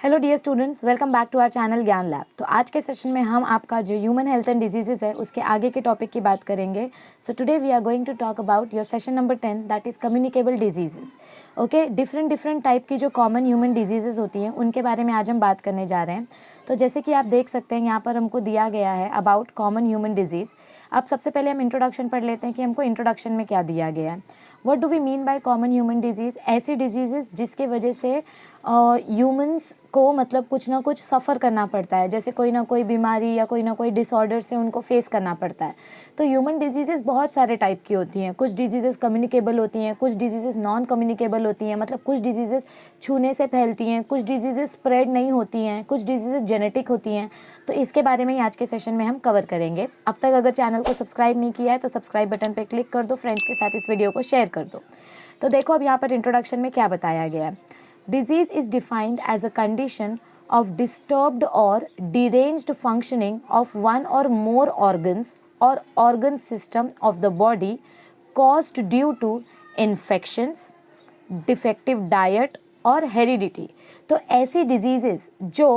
Hello dear students, welcome back to our channel Gyan Lab. तो आज के सेशन में हम आपका जो ह्यूमन हेल्थ एंड डिजीजेस है उसके आगे के टॉपिक की बात करेंगे। So today we are going to talk about your session number 10, that is communicable diseases. Okay, different type की जो कॉमन ह्यूमन डिजीजेस होती हैं उनके बारे में आज हम बात करने जा रहे हैं। तो जैसे कि आप देख सकते हैं यहाँ पर हमको दिया गया है अबाउट कॉमन ह्यूमन डिजीज़। अब सबसे पहले हम इंट्रोडक्शन पढ़ लेते हैं कि हमको इंट्रोडक्शन में क्या दिया गया है। What do we mean by common human disease? ऐसी डिजीजेस जिसके वजह से ह्यूमंस को मतलब कुछ ना कुछ सफ़र करना पड़ता है, जैसे कोई ना कोई बीमारी या कोई ना कोई डिसऑर्डर से उनको फेस करना पड़ता है। तो ह्यूमन डिजीज़ेस बहुत सारे टाइप की होती हैं। कुछ डिजीज़ेस कम्युनिकेबल होती हैं, कुछ डिजीज़ेस नॉन कम्युनिकेबल होती हैं, मतलब कुछ डिजीज़ेस छूने से फैलती हैं, कुछ डिजीज़ेस स्प्रेड नहीं होती हैं, कुछ डिजीज़ेस जेनेटिक होती हैं। तो इसके बारे में ही आज के सेशन में हम कवर करेंगे। अब तक अगर चैनल को सब्सक्राइब नहीं किया है तो सब्सक्राइब बटन पर क्लिक कर दो, फ्रेंड्स के साथ इस वीडियो को शेयर कर दो। तो देखो अब यहाँ पर इंट्रोडक्शन में क्या बताया गया है। Disease is defined as a condition of disturbed or deranged functioning of one or more organs or organ system of the body caused due to infections, defective diet और heredity। तो ऐसी डिजीज़ेस जो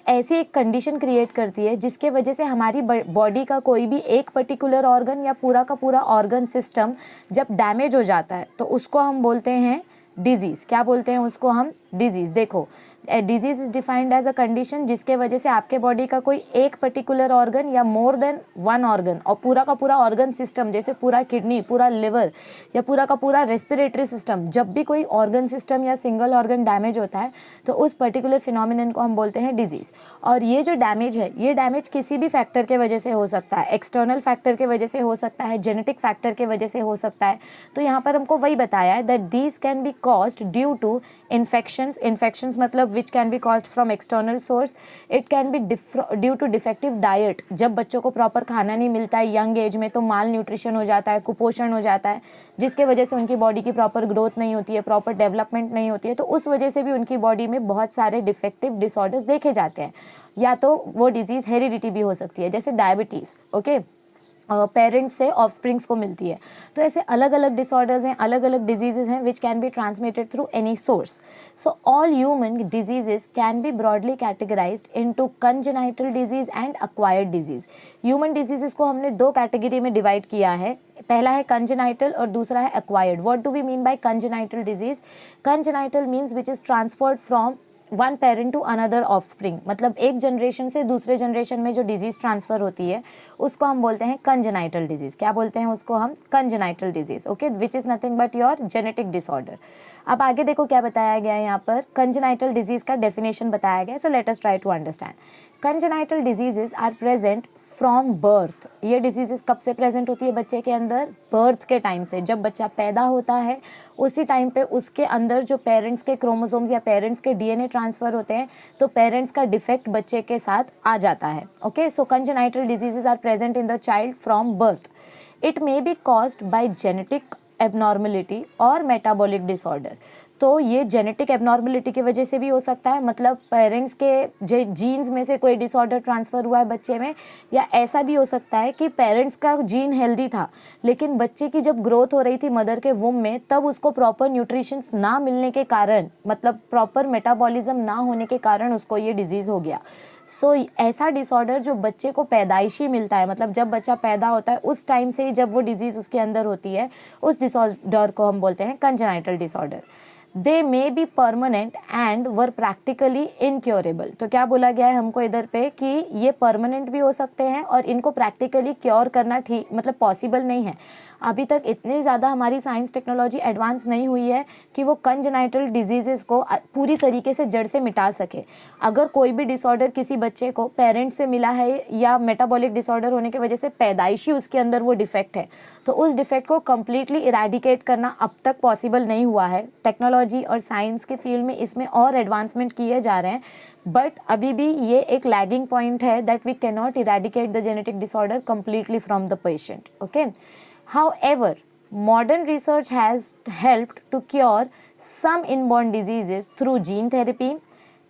ऐसी एक कंडीशन क्रिएट करती है जिसके वजह से हमारी बॉडी का कोई भी एक पर्टिकुलर ऑर्गन या पूरा का पूरा ऑर्गन सिस्टम जब डैमेज हो जाता है तो उसको हम बोलते हैं डिजीज़। क्या बोलते हैं उसको हम? डिजीज़। देखो, disease is defined as a condition जिसके वजह से आपके बॉडी का कोई एक पर्टिकुलर ऑर्गन या मोर देन वन ऑर्गन और पूरा का पूरा ऑर्गन सिस्टम, जैसे पूरा किडनी, पूरा लिवर या पूरा का पूरा रेस्पिरेटरी सिस्टम, जब भी कोई ऑर्गन सिस्टम या सिंगल ऑर्गन डैमेज होता है तो उस पर्टिकुलर फिनोमिनन को हम बोलते हैं डिजीज़। और ये जो डैमेज है, ये डैमेज किसी भी फैक्टर के वजह से हो सकता है, एक्सटर्नल फैक्टर के वजह से हो सकता है, जेनेटिक फैक्टर के वजह से हो सकता है। तो यहाँ पर हमको वही बताया है that these can be caused due to infections मतलब which can be caused from external source. It can be due to defective diet। जब बच्चों को प्रॉपर खाना नहीं मिलता है यंग एज में तो माल न्यूट्रिशन हो जाता है, कुपोषण हो जाता है, जिसके वजह से उनकी बॉडी की प्रॉपर ग्रोथ नहीं होती है, प्रॉपर डेवलपमेंट नहीं होती है। तो उस वजह से भी उनकी बॉडी में बहुत सारे डिफेक्टिव डिसऑर्डर्स देखे जाते हैं। या तो वो डिजीज़ हेरिडिटी भी हो सकती है, जैसे डायबिटीज़। ओके, पेरेंट्स से ऑफस्प्रिंग्स को मिलती है। तो ऐसे अलग अलग डिसऑर्डर्स हैं, अलग अलग डिजीजेज हैं which can be transmitted through any source. So all human diseases can be broadly categorised into congenital disease and acquired disease. Human diseases को हमने दो कैटेगरी में डिवाइड किया है। पहला है कंजेनाइटल और दूसरा है acquired. What do we mean by congenital disease? Congenital means which is transferred from one parent to another offspring, मतलब एक जनरेशन से दूसरे जनरेशन में जो डिजीज़ ट्रांसफ़र होती है उसको हम बोलते हैं कंजेनाइटल डिजीज़। क्या बोलते हैं उसको हम? Congenital disease. Okay, which is nothing but your genetic disorder. अब आगे देखो क्या बताया गया है यहाँ पर। कंजेनाइटल डिजीज़ का डेफिनेशन बताया गया है। So let us try to understand. Congenital diseases are present from birth. ये डिजीजेस कब से प्रेजेंट होती है बच्चे के अंदर? बर्थ के टाइम से। जब बच्चा पैदा होता है उसी टाइम पे उसके अंदर जो पेरेंट्स के क्रोमोसोम्स या पेरेंट्स के डीएनए ट्रांसफ़र होते हैं तो पेरेंट्स का डिफेक्ट बच्चे के साथ आ जाता है। Okay, so congenital diseases are present in the child from birth. It may be caused by genetic abnormality और मेटाबॉलिक डिसऑर्डर। तो ये जेनेटिक एबनॉर्मलिटी की वजह से भी हो सकता है, मतलब पेरेंट्स के जीन्स में से कोई डिसऑर्डर ट्रांसफ़र हुआ है बच्चे में, या ऐसा भी हो सकता है कि पेरेंट्स का जीन हेल्दी था लेकिन बच्चे की जब ग्रोथ हो रही थी मदर के वुम में तब उसको प्रॉपर न्यूट्रिशन ना मिलने के कारण, मतलब प्रॉपर मेटाबॉलिज्म ना होने के कारण उसको ये डिजीज़ हो गया। सो ऐसा डिसऑर्डर जो बच्चे को पैदाइशी मिलता है, मतलब जब बच्चा पैदा होता है उस टाइम से ही जब वो डिजीज़ उसके अंदर होती है, उस डिसऑर्डर को हम बोलते हैं congenital disorder. They may be permanent and were practically incurable. तो क्या बोला गया है हमको इधर पे कि ये परमानेंट भी हो सकते हैं और इनको प्रैक्टिकली क्योर करना ठीक मतलब पॉसिबल नहीं है। अभी तक इतनी ज़्यादा हमारी साइंस टेक्नोलॉजी एडवांस नहीं हुई है कि वो कंजेनाइटल डिजीज़ेस को पूरी तरीके से जड़ से मिटा सके। अगर कोई भी डिसऑर्डर किसी बच्चे को पेरेंट्स से मिला है या मेटाबॉलिक डिसऑर्डर होने की वजह से पैदाइशी उसके अंदर वो डिफेक्ट है तो उस डिफेक्ट को कम्प्लीटली इरेडिकेट करना अब तक पॉसिबल नहीं हुआ है। टेक्नोलॉजी और साइंस के फील्ड में इसमें और एडवांसमेंट किए जा रहे हैं, बट अभी भी ये एक लैगिंग पॉइंट है that we can not eradicate the genetic disorder completely from the patient. Okay, however, modern research has helped to cure some inborn diseases through gene therapy,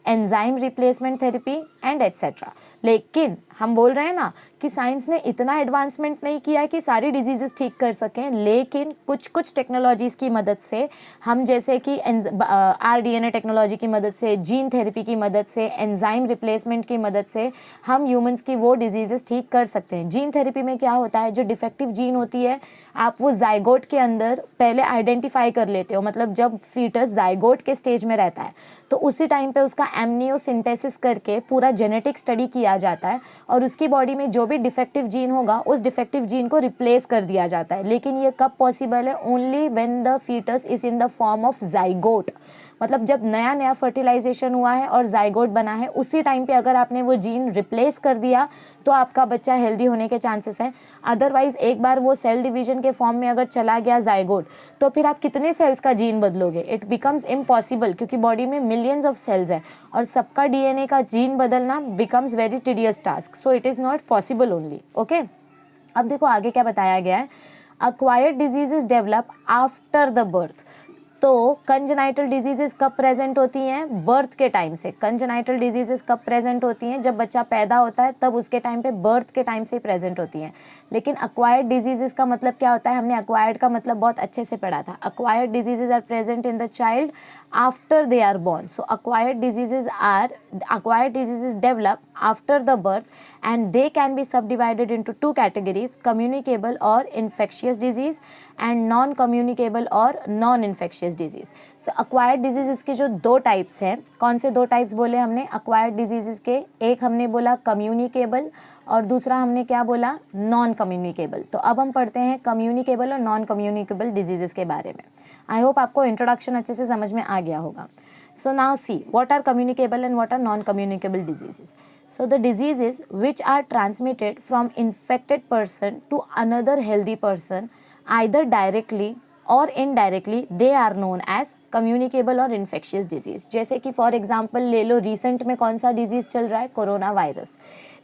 enzyme replacement therapy and etcetera. लेकिन हम बोल रहे हैं ना कि science ने इतना advancement नहीं किया है कि सारी डिजीजेस ठीक कर सकें, लेकिन कुछ कुछ टेक्नोलॉजीज़ की मदद से हम, जैसे कि RDNA टेक्नोलॉजी की मदद से, जीन थेरेपी की मदद से, एंजाइम रिप्लेसमेंट की मदद से हम ह्यूमंस की वो डिजीजेस ठीक कर सकते हैं। जीन थेरेपी में क्या होता है, जो डिफेक्टिव जीन होती है आप वो जाइगोट के अंदर पहले आइडेंटिफाई कर लेते हो, मतलब जब फीटस जाइगोट के स्टेज में रहता है तो उसी टाइम पे उसका एमनियोसिंथेसिस करके पूरा जेनेटिक स्टडी किया जाता है और उसकी बॉडी में जो भी डिफेक्टिव जीन होगा उस डिफेक्टिव जीन को रिप्लेस कर दिया जाता है। लेकिन ये कब पॉसिबल है, only when the foetus is in the form of zygote, मतलब जब नया नया फर्टिलाइजेशन हुआ है और जाइगोट बना है उसी टाइम पे अगर आपने वो जीन रिप्लेस कर दिया तो आपका बच्चा हेल्दी होने के चांसेस हैं। अदरवाइज एक बार वो सेल डिवीजन के फॉर्म में अगर चला गया जाइगोट तो फिर आप कितने सेल्स का जीन बदलोगे, इट बिकम्स इम्पॉसिबल, क्योंकि बॉडी में मिलियंस ऑफ सेल्स है और सबका DNA का जीन बदलना becomes very tedious task, so it is not possible only. Okay, अब देखो आगे क्या बताया गया है, acquired diseases develop after the birth. तो कंजेनाइटल डिजीजेस कब प्रेजेंट होती हैं, बर्थ के टाइम से। कंजेनाइटल डिजीजेस कब प्रेजेंट होती हैं, जब बच्चा पैदा होता है तब उसके टाइम पे, बर्थ के टाइम से ही प्रेजेंट होती हैं। लेकिन अक्वायर्ड डिजीजेस का मतलब क्या होता है, हमने अक्वायर्ड का मतलब बहुत अच्छे से पढ़ा था। Acquired diseases are present in the child after they are born. So acquired diseases develop after the birth and they can be subdivided into two categories, communicable or infectious disease and non-communicable or non-infectious disease. So acquired diseases के जो दो types हैं, कौन से दो types बोले हमने acquired diseases के, एक हमने बोला communicable और दूसरा हमने क्या बोला, नॉन कम्युनिकेबल। तो अब हम पढ़ते हैं कम्युनिकेबल और नॉन कम्युनिकेबल डिजीजेस के बारे में। आई होप आपको इंट्रोडक्शन अच्छे से समझ में आ गया होगा। So now see what are communicable and what are non-communicable diseases. So the diseases which are transmitted from infected person to another healthy person either directly or indirectly, they are known as communicable और infectious disease। जैसे कि for example ले लो, recent में कौन सा disease चल रहा है, कोरोना वायरस।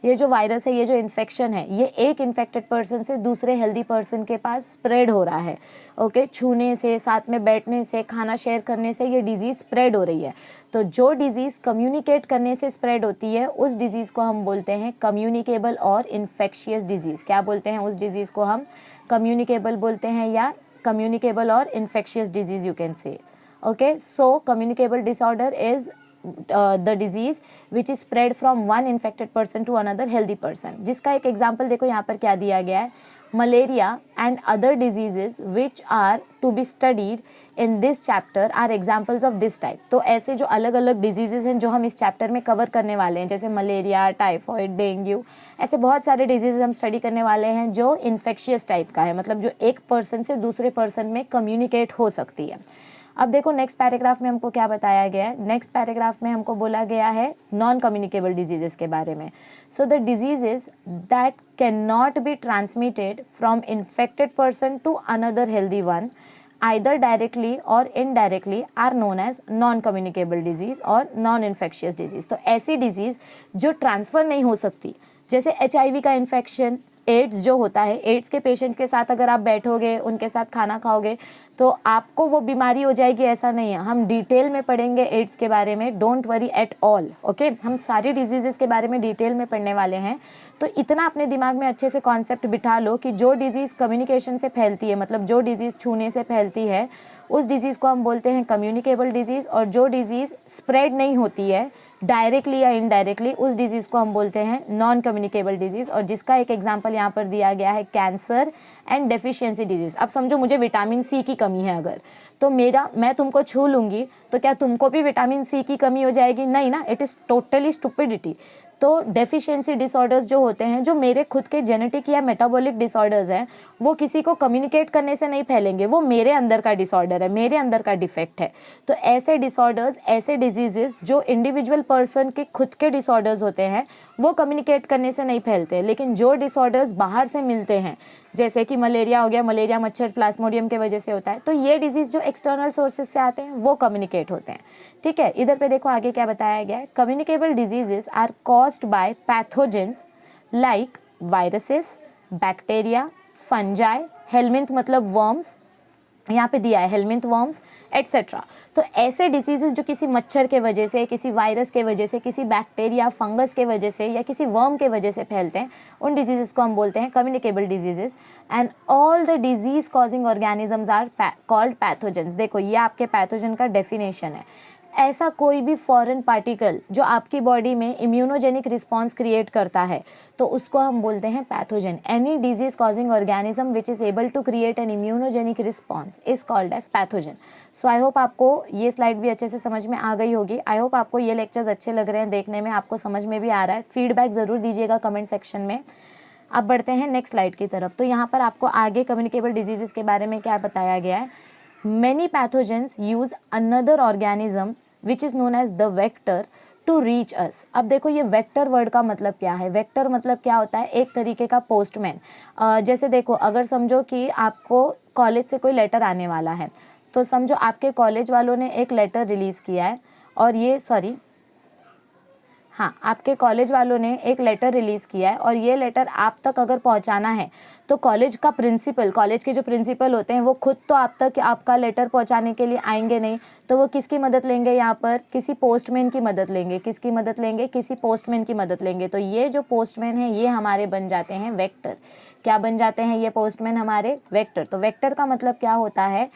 ये जो वायरस है, ये जो इन्फेक्शन है, ये एक इन्फेक्टेड पर्सन से दूसरे हेल्दी पर्सन के पास स्प्रेड हो रहा है। ओके, छूने से, साथ में बैठने से, खाना शेयर करने से ये डिजीज़ स्प्रेड हो रही है। तो जो डिजीज़ कम्युनिकेट करने से स्प्रेड होती है उस डिजीज़ को हम बोलते हैं कम्युनिकेबल और इन्फेक्शियस डिजीज़। क्या बोलते हैं उस डिजीज़ को, हम कम्युनिकेबल बोलते हैं या communicable or infectious disease you can say. Okay, so communicable disorder is the disease which is spread from one infected person to another healthy person। जिसका एक एग्जाम्पल देखो यहाँ पर क्या दिया गया है, malaria and other diseases which are to be studied in this chapter are examples of this type. तो ऐसे जो अलग अलग डिजीजेस हैं जो हम इस चैप्टर में कवर करने वाले हैं, जैसे मलेरिया, टाइफॉइड, डेंगू, ऐसे बहुत सारे डिजीजेस हम स्टडी करने वाले हैं जो इन्फेक्शियस टाइप का है, मतलब जो एक पर्सन से दूसरे पर्सन में कम्युनिकेट हो सकती है। अब देखो नेक्स्ट पैराग्राफ में हमको क्या बताया गया है, नेक्स्ट पैराग्राफ में हमको बोला गया है नॉन कम्युनिकेबल डिजीजेस के बारे में। So the diseases that can not be transmitted from infected person to another healthy one either directly or indirectly are known as non-communicable disease और non-infectious disease। तो ऐसी डिजीज़ जो ट्रांसफ़र नहीं हो सकती, जैसे HIV का इन्फेक्शन, एड्स जो होता है, एड्स के पेशेंट्स के साथ अगर आप बैठोगे, उनके साथ खाना खाओगे तो आपको वो बीमारी हो जाएगी, ऐसा नहीं है। हम डिटेल में पढ़ेंगे एड्स के बारे में, don't worry at all. Okay, हम सारी डिजीज़ेस के बारे में डिटेल में पढ़ने वाले हैं। तो इतना अपने दिमाग में अच्छे से कॉन्सेप्ट बिठा लो कि जो डिजीज़ कम्युनिकेशन से फैलती है, मतलब जो डिजीज़ छूने से फैलती है, उस डिजीज़ को हम बोलते हैं कम्युनिकेबल डिजीज़, और जो डिजीज़ स्प्रेड नहीं होती है डायरेक्टली या इनडायरेक्टली, उस डिजीज़ को हम बोलते हैं नॉन कम्युनिकेबल डिजीज़। और जिसका एक एग्जांपल यहाँ पर दिया गया है कैंसर एंड डेफिशिएंसी डिजीज़। अब समझो मुझे विटामिन सी की कमी है अगर, तो मैं तुमको छू लूँगी तो क्या तुमको भी विटामिन सी की कमी हो जाएगी? नहीं ना, इट इज़ टोटली स्टुपिडिटी। तो डेफिशिएंसी डिसऑर्डर्स जो होते हैं, जो मेरे खुद के जेनेटिक या मेटाबॉलिक डिसऑर्डर्स हैं, वो किसी को कम्युनिकेट करने से नहीं फैलेंगे, वो मेरे अंदर का डिसऑर्डर है, मेरे अंदर का डिफेक्ट है। तो ऐसे डिसऑर्डर्स, ऐसे डिजीजेस जो इंडिविजुअल पर्सन के खुद के डिसऑर्डर्स होते हैं, वो कम्युनिकेट करने से नहीं फैलते। लेकिन जो डिसऑर्डर्स बाहर से मिलते हैं, जैसे कि मलेरिया हो गया, मलेरिया मच्छर प्लाज्मोडियम के वजह से होता है, तो ये डिजीज़ जो एक्सटर्नल सोर्सेज से आते हैं वो कम्युनिकेट होते हैं। ठीक है, इधर पे देखो आगे क्या बताया गया है, communicable diseases are caused by pathogens like viruses, bacteria, fungi, helminth मतलब वर्म्स, यहाँ पे दिया है हेलमिंथ वर्म्स एट्सेट्रा। तो ऐसे डिसीजेस जो किसी मच्छर के वजह से, किसी वायरस के वजह से, किसी बैक्टीरिया फंगस के वजह से या किसी वर्म के वजह से फैलते हैं, उन डिजीजेस को हम बोलते हैं communicable diseases. And all the disease causing organisms are called pathogens. देखो ये आपके पैथोजन का डेफिनेशन है। ऐसा कोई भी फॉरेन पार्टिकल जो आपकी बॉडी में इम्यूनोजेनिक रिस्पॉन्स क्रिएट करता है तो उसको हम बोलते हैं pathogen. Any disease causing organism which is able to create an immunogenic response is called as pathogen. So I hope आपको ये स्लाइड भी अच्छे से समझ में आ गई होगी। आई होप आपको ये लेक्चर्स अच्छे लग रहे हैं देखने में, आपको समझ में भी आ रहा है। फीडबैक ज़रूर दीजिएगा कमेंट सेक्शन में। अब बढ़ते हैं नेक्स्ट स्लाइड की तरफ। तो यहाँ पर आपको आगे कम्युनिकेबल डिजीज़ के बारे में क्या बताया गया है। Many pathogens use another organism which is known as the vector to reach us। अब देखो ये वेक्टर वर्ड का मतलब क्या है। वेक्टर मतलब क्या होता है, एक तरीके का पोस्टमैन। जैसे देखो अगर समझो कि आपको कॉलेज से कोई लेटर आने वाला है, तो समझो आपके कॉलेज वालों ने एक लेटर रिलीज़ किया है और ये आपके कॉलेज वालों ने एक लेटर रिलीज़ किया है और ये लेटर आप तक अगर पहुंचाना है तो कॉलेज का प्रिंसिपल, कॉलेज के जो प्रिंसिपल होते हैं वो खुद तो आप तक आपका लेटर पहुंचाने के लिए आएंगे नहीं, तो वो किसकी मदद लेंगे, यहाँ पर किसी पोस्टमैन की मदद लेंगे। किसकी मदद लेंगे, किसी पोस्टमैन की मदद लेंगे। तो ये जो पोस्टमैन है ये हमारे बन जाते हैं वेक्टर। क्या बन जाते हैं ये पोस्टमैन हमारे, वेक्टर। तो वेक्टर का मतलब क्या होता है,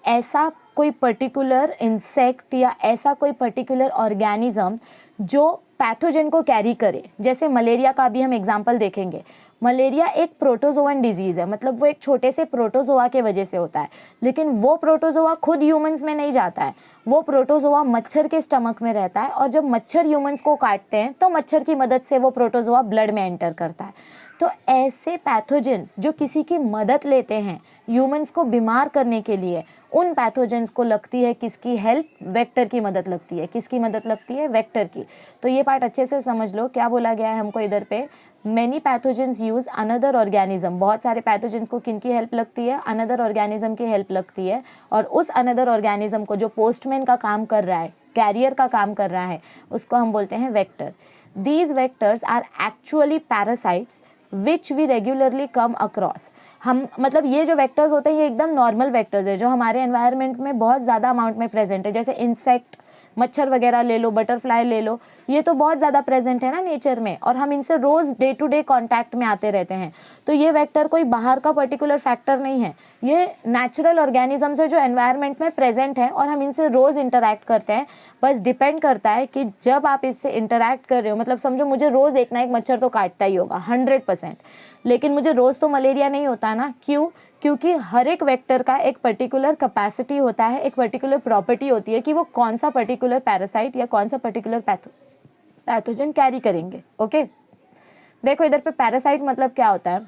ऐसा कोई पर्टिकुलर इंसेक्ट या ऐसा कोई पर्टिकुलर ऑर्गेनिज्म जो पैथोजन को कैरी करे। जैसे मलेरिया का भी हम एग्जांपल देखेंगे। मलेरिया एक प्रोटोजोअन डिजीज़ है, मतलब वो एक छोटे से प्रोटोजोआ के वजह से होता है, लेकिन वो प्रोटोजोआ खुद ह्यूमंस में नहीं जाता है। वो प्रोटोजोआ मच्छर के स्टमक में रहता है और जब मच्छर ह्यूमंस को काटते हैं तो मच्छर की मदद से वो प्रोटोजोआ ब्लड में एंटर करता है। तो ऐसे पैथोजेंस जो किसी की मदद लेते हैं ह्यूमंस को बीमार करने के लिए, उन पैथोजेंस को लगती है किसकी हेल्प, वेक्टर की मदद लगती है। किसकी मदद लगती है, वेक्टर की। तो ये पार्ट अच्छे से समझ लो। क्या बोला गया है हमको इधर पे, many pathogens use another organism. बहुत सारे पैथोजेंस को किनकी हेल्प लगती है, अनदर ऑर्गेनिज्म की हेल्प लगती है। और उस अनदर ऑर्गेनिज्म को जो पोस्टमैन का काम कर रहा है, कैरियर का काम कर रहा है, उसको हम बोलते हैं vector. These vectors are actually parasites which we regularly come across. हम मतलब ये जो वेक्टर्स होते हैं ये एकदम नॉर्मल वेक्टर्स है जो हमारे एनवायरनमेंट में बहुत ज़्यादा अमाउंट में प्रेजेंट है। जैसे इंसेक्ट, मच्छर वगैरह ले लो, बटरफ्लाई ले लो, ये तो बहुत ज़्यादा प्रेजेंट है ना नेचर में, और हम इनसे रोज़ डे टू डे कॉन्टैक्ट में आते रहते हैं। तो ये वेक्टर कोई बाहर का पर्टिकुलर फैक्टर नहीं है, ये नेचुरल ऑर्गेनिजम्स है जो एनवायरनमेंट में प्रेजेंट है और हम इनसे रोज़ इंटरैक्ट करते हैं। बस डिपेंड करता है कि जब आप इससे इंटरैक्ट कर रहे हो, मतलब समझो मुझे रोज़ एक ना एक मच्छर तो काटता ही होगा 100%, लेकिन मुझे रोज़ तो मलेरिया नहीं होता ना। क्यों? क्योंकि हर एक वेक्टर का एक पर्टिकुलर कैपेसिटी होता है, एक पर्टिकुलर प्रॉपर्टी होती है कि वो कौन सा पर्टिकुलर पैरासाइट या कौन सा पर्टिकुलर पैथोजन कैरी करेंगे। ओके, देखो इधर पे पैरासाइट मतलब क्या होता है,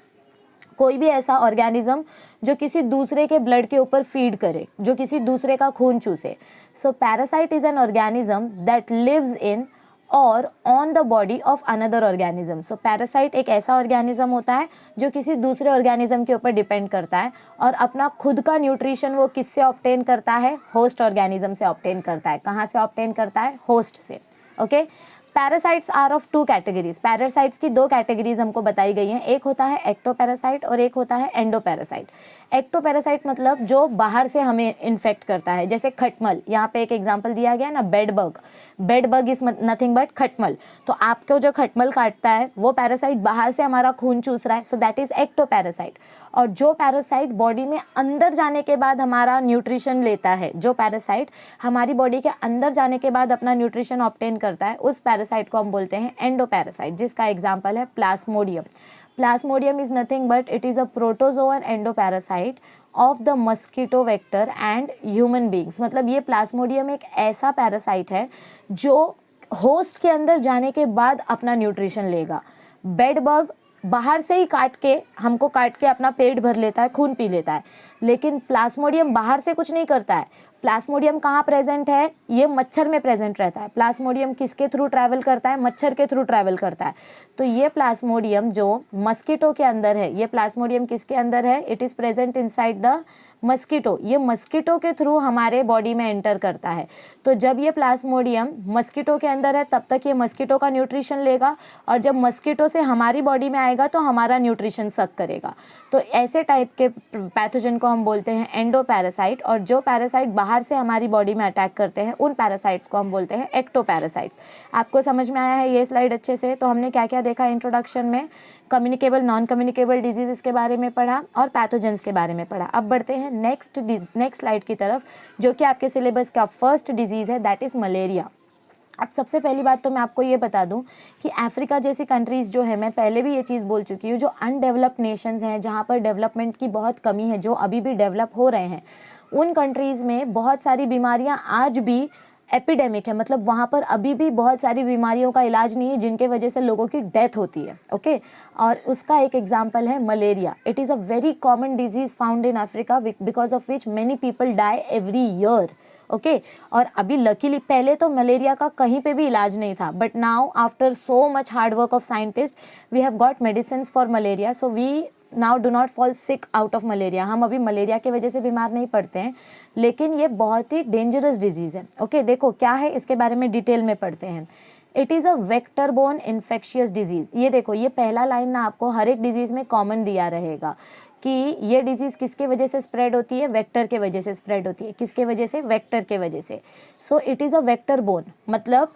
कोई भी ऐसा ऑर्गेनिज्म जो किसी दूसरे के ब्लड के ऊपर फीड करे, जो किसी दूसरे का खून चूसे। So parasite is an organism that lives in or on the body of another organism. So parasite एक ऐसा ऑर्गेनिज्म होता है जो किसी दूसरे ऑर्गेनिज्म के ऊपर डिपेंड करता है और अपना खुद का न्यूट्रिशन वो किससे ऑब्टेन करता है, होस्ट ऑर्गेनिज्म से ऑब्टेन करता है। कहाँ से ऑब्टेन करता है, होस्ट से। Okay, parasites are of 2 categories. Parasites की 2 कैटेगरीज हमको बताई गई हैं, एक होता है एक्टोपैरासाइट और एक होता है एंडोपैरासाइट। एक्टोपैरासाइट मतलब जो बाहर से हमें इन्फेक्ट करता है, जैसे खटमल, यहाँ पे एक एग्जांपल दिया गया ना, bed bug. Bed bug is nothing but खटमल। तो आपको जो खटमल काटता है वो पैरासाइट बाहर से हमारा खून चूस रहा है, सो दैट इज एक्टोपैरासाइट। और जो पैरासाइट बॉडी में अंदर जाने के बाद हमारा न्यूट्रिशन लेता है, जो पैरासाइट हमारी बॉडी के अंदर जाने के बाद अपना न्यूट्रिशन ऑब्टेन करता है, उस पैरासाइट को हम बोलते हैं एंडोपैरासाइट, जिसका एग्जांपल है Plasmodium. Plasmodium is nothing but it is a protozoan endoparasite of the mosquito vector and human beings। मतलब ये प्लाज्मोडियम एक ऐसा पैरासाइट है जो होस्ट के अंदर जाने के बाद अपना न्यूट्रिशन लेगा। बेड बग बाहर से ही काट के अपना पेट भर लेता है, खून पी लेता है, लेकिन प्लाज्मोडियम बाहर से कुछ नहीं करता है। प्लाज्मोडियम कहाँ प्रेजेंट है, ये मच्छर में प्रेजेंट रहता है। प्लाज्मोडियम किसके थ्रू ट्रैवल करता है, मच्छर के थ्रू ट्रैवल करता है। तो ये प्लाज्मोडियम जो मस्कीटो के अंदर है, ये प्लाज्मोडियम किसके अंदर है, it is present inside the mosquito, ये मस्कीटो के थ्रू हमारे बॉडी में एंटर करता है। तो जब ये प्लाज्मोडियम मस्कीटो के अंदर है तब तक ये मस्कीटो का न्यूट्रिशन लेगा, और जब मस्कीटो से हमारी बॉडी में आएगा तो हमारा न्यूट्रिशन सक करेगा। तो ऐसे टाइप के पैथोजन को हम बोलते हैं एंडोपैरासाइट, और जो पैरासाइट बाहर से हमारी बॉडी में अटैक करते हैं उन पैरासाइट्स को हम बोलते हैं एक्टोपैरासाइट्स। आपको समझ में आया है ये स्लाइड अच्छे से? तो हमने क्या क्या देखा इंट्रोडक्शन में? कम्युनिकेबल नॉन कम्युनिकेबल डिजीज़ के बारे में पढ़ा और पैथोजेंस के बारे में पढ़ा। अब बढ़ते हैं नेक्स्ट स्लाइड की तरफ, जो कि आपके सिलेबस का फर्स्ट डिजीज़ है, दैट इज़ मलेरिया। अब सबसे पहली बात तो मैं आपको ये बता दूं कि अफ्रीका जैसी कंट्रीज़ जो है, मैं पहले भी ये चीज़ बोल चुकी हूँ, जो अनडेवलप्ड नेशंस हैं, जहाँ पर डेवलपमेंट की बहुत कमी है, जो अभी भी डेवलप हो रहे हैं, उन कंट्रीज़ में बहुत सारी बीमारियाँ आज भी एपिडेमिक है। मतलब वहाँ पर अभी भी बहुत सारी बीमारियों का इलाज नहीं है, जिनके वजह से लोगों की डेथ होती है। ओके, और उसका एक एग्जांपल है malaria. It is a very common disease found in Africa, because of which many people die every year. Okay, और अभी लकीली, पहले तो मलेरिया का कहीं पे भी इलाज नहीं था, but now after so much hard work of scientist we have got medicine for malaria, so we now do not fall sick out of malaria. हम अभी मलेरिया की वजह से बीमार नहीं पड़ते हैं, लेकिन ये बहुत ही डेंजरस डिजीज़ है। ओके, देखो क्या है इसके बारे में डिटेल में पढ़ते हैं। It is a vector borne infectious disease. ये देखो, ये पहला लाइन ना आपको हर एक डिजीज़ में कॉमन दिया रहेगा कि ये डिजीज़ किसके वजह से स्प्रेड होती है? वेक्टर के वजह से स्प्रेड होती है। किसके वजह से? वेक्टर के वजह से। So it is a vector borne, मतलब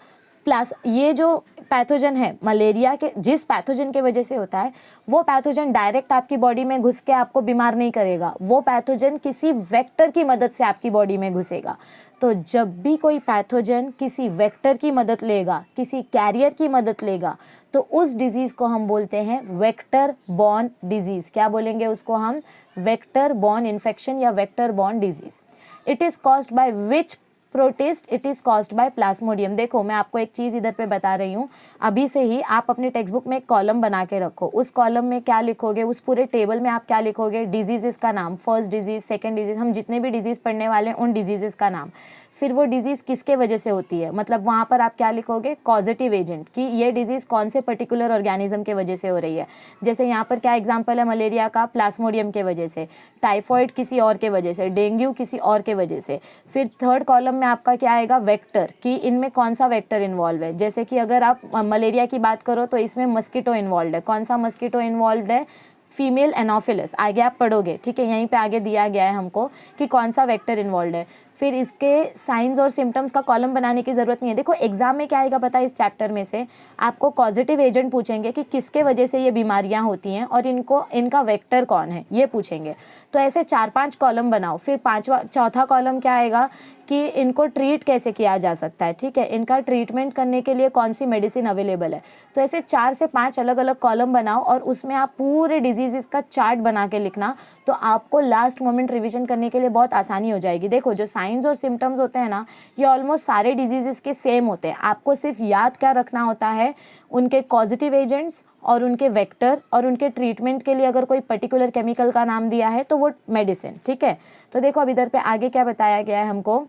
ये जो पैथोजन है मलेरिया के, जिस पैथोजन के वजह से होता है, वो पैथोजन डायरेक्ट आपकी बॉडी में घुस के आपको बीमार नहीं करेगा, वो पैथोजन किसी वेक्टर की मदद से आपकी बॉडी में घुसेगा। तो जब भी कोई पैथोजन किसी वेक्टर की मदद लेगा, किसी कैरियर की मदद लेगा, तो उस डिजीज़ को हम बोलते हैं वेक्टर बॉर्न डिजीज़। क्या बोलेंगे उसको हम? वेक्टर बॉर्न इन्फेक्शन या vector borne disease. It is caused by which protist? It is caused by Plasmodium. देखो मैं आपको एक चीज़ इधर पे बता रही हूँ, अभी से ही आप अपने टेक्स्ट बुक में एक कॉलम बना के रखो। उस कॉलम में क्या लिखोगे? उस पूरे टेबल में आप क्या लिखोगे? डिजीज़ का नाम, फर्स्ट डिजीज़, सेकंड डिजीज़, हम जितने भी डिजीज़ पढ़ने वाले हैं उन डिजीज़ का नाम, फिर वो डिजीज़ किसके वजह से होती है, मतलब वहाँ पर आप क्या लिखोगे? कॉजेटिव एजेंट, कि ये डिजीज़ कौन से पर्टिकुलर ऑर्गेनिज्म के वजह से हो रही है। जैसे यहाँ पर क्या एग्जांपल है मलेरिया का? प्लाज्मोडियम के वजह से, टाइफॉइड किसी और के वजह से, डेंगू किसी और के वजह से। फिर थर्ड कॉलम में आपका क्या आएगा? वेक्टर, कि इनमें कौन सा वेक्टर इन्वॉल्व है। जैसे कि अगर आप मलेरिया की बात करो तो इसमें मस्कीटो इन्वॉल्व है। कौन सा मस्कीटो इन्वॉल्व है? Female Anopheles. आगे आप पढ़ोगे, ठीक है, यहीं पे आगे दिया गया है हमको कि कौन सा वेक्टर इन्वॉल्व है। फिर इसके साइंस और सिम्टम्स का कॉलम बनाने की ज़रूरत नहीं है। देखो एग्जाम में क्या आएगा पता है? इस चैप्टर में से आपको कॉजेटिव एजेंट पूछेंगे कि किसके वजह से ये बीमारियां होती हैं और इनका वेक्टर कौन है, ये पूछेंगे। तो ऐसे 4-5 कॉलम बनाओ। फिर चौथा कॉलम क्या आएगा कि इनको ट्रीट कैसे किया जा सकता है, ठीक है, इनका ट्रीटमेंट करने के लिए कौन सी मेडिसिन अवेलेबल है। तो ऐसे 4 से 5 अलग अलग कॉलम बनाओ और उसमें आप पूरे डिजीज़ का चार्ट बना के लिखना, तो आपको लास्ट मोमेंट रिवीजन करने के लिए बहुत आसानी हो जाएगी। देखो जो साइंस और सिम्टम्स होते हैं ना, ये ऑलमोस्ट सारे डिजीज़ के सेम होते हैं। आपको सिर्फ याद क्या रखना होता है? उनके कॉजेटिव एजेंट्स और उनके वेक्टर, और उनके ट्रीटमेंट के लिए अगर कोई पर्टिकुलर केमिकल का नाम दिया है तो वो मेडिसिन, ठीक है। तो देखो अब इधर पे आगे क्या बताया गया है हमको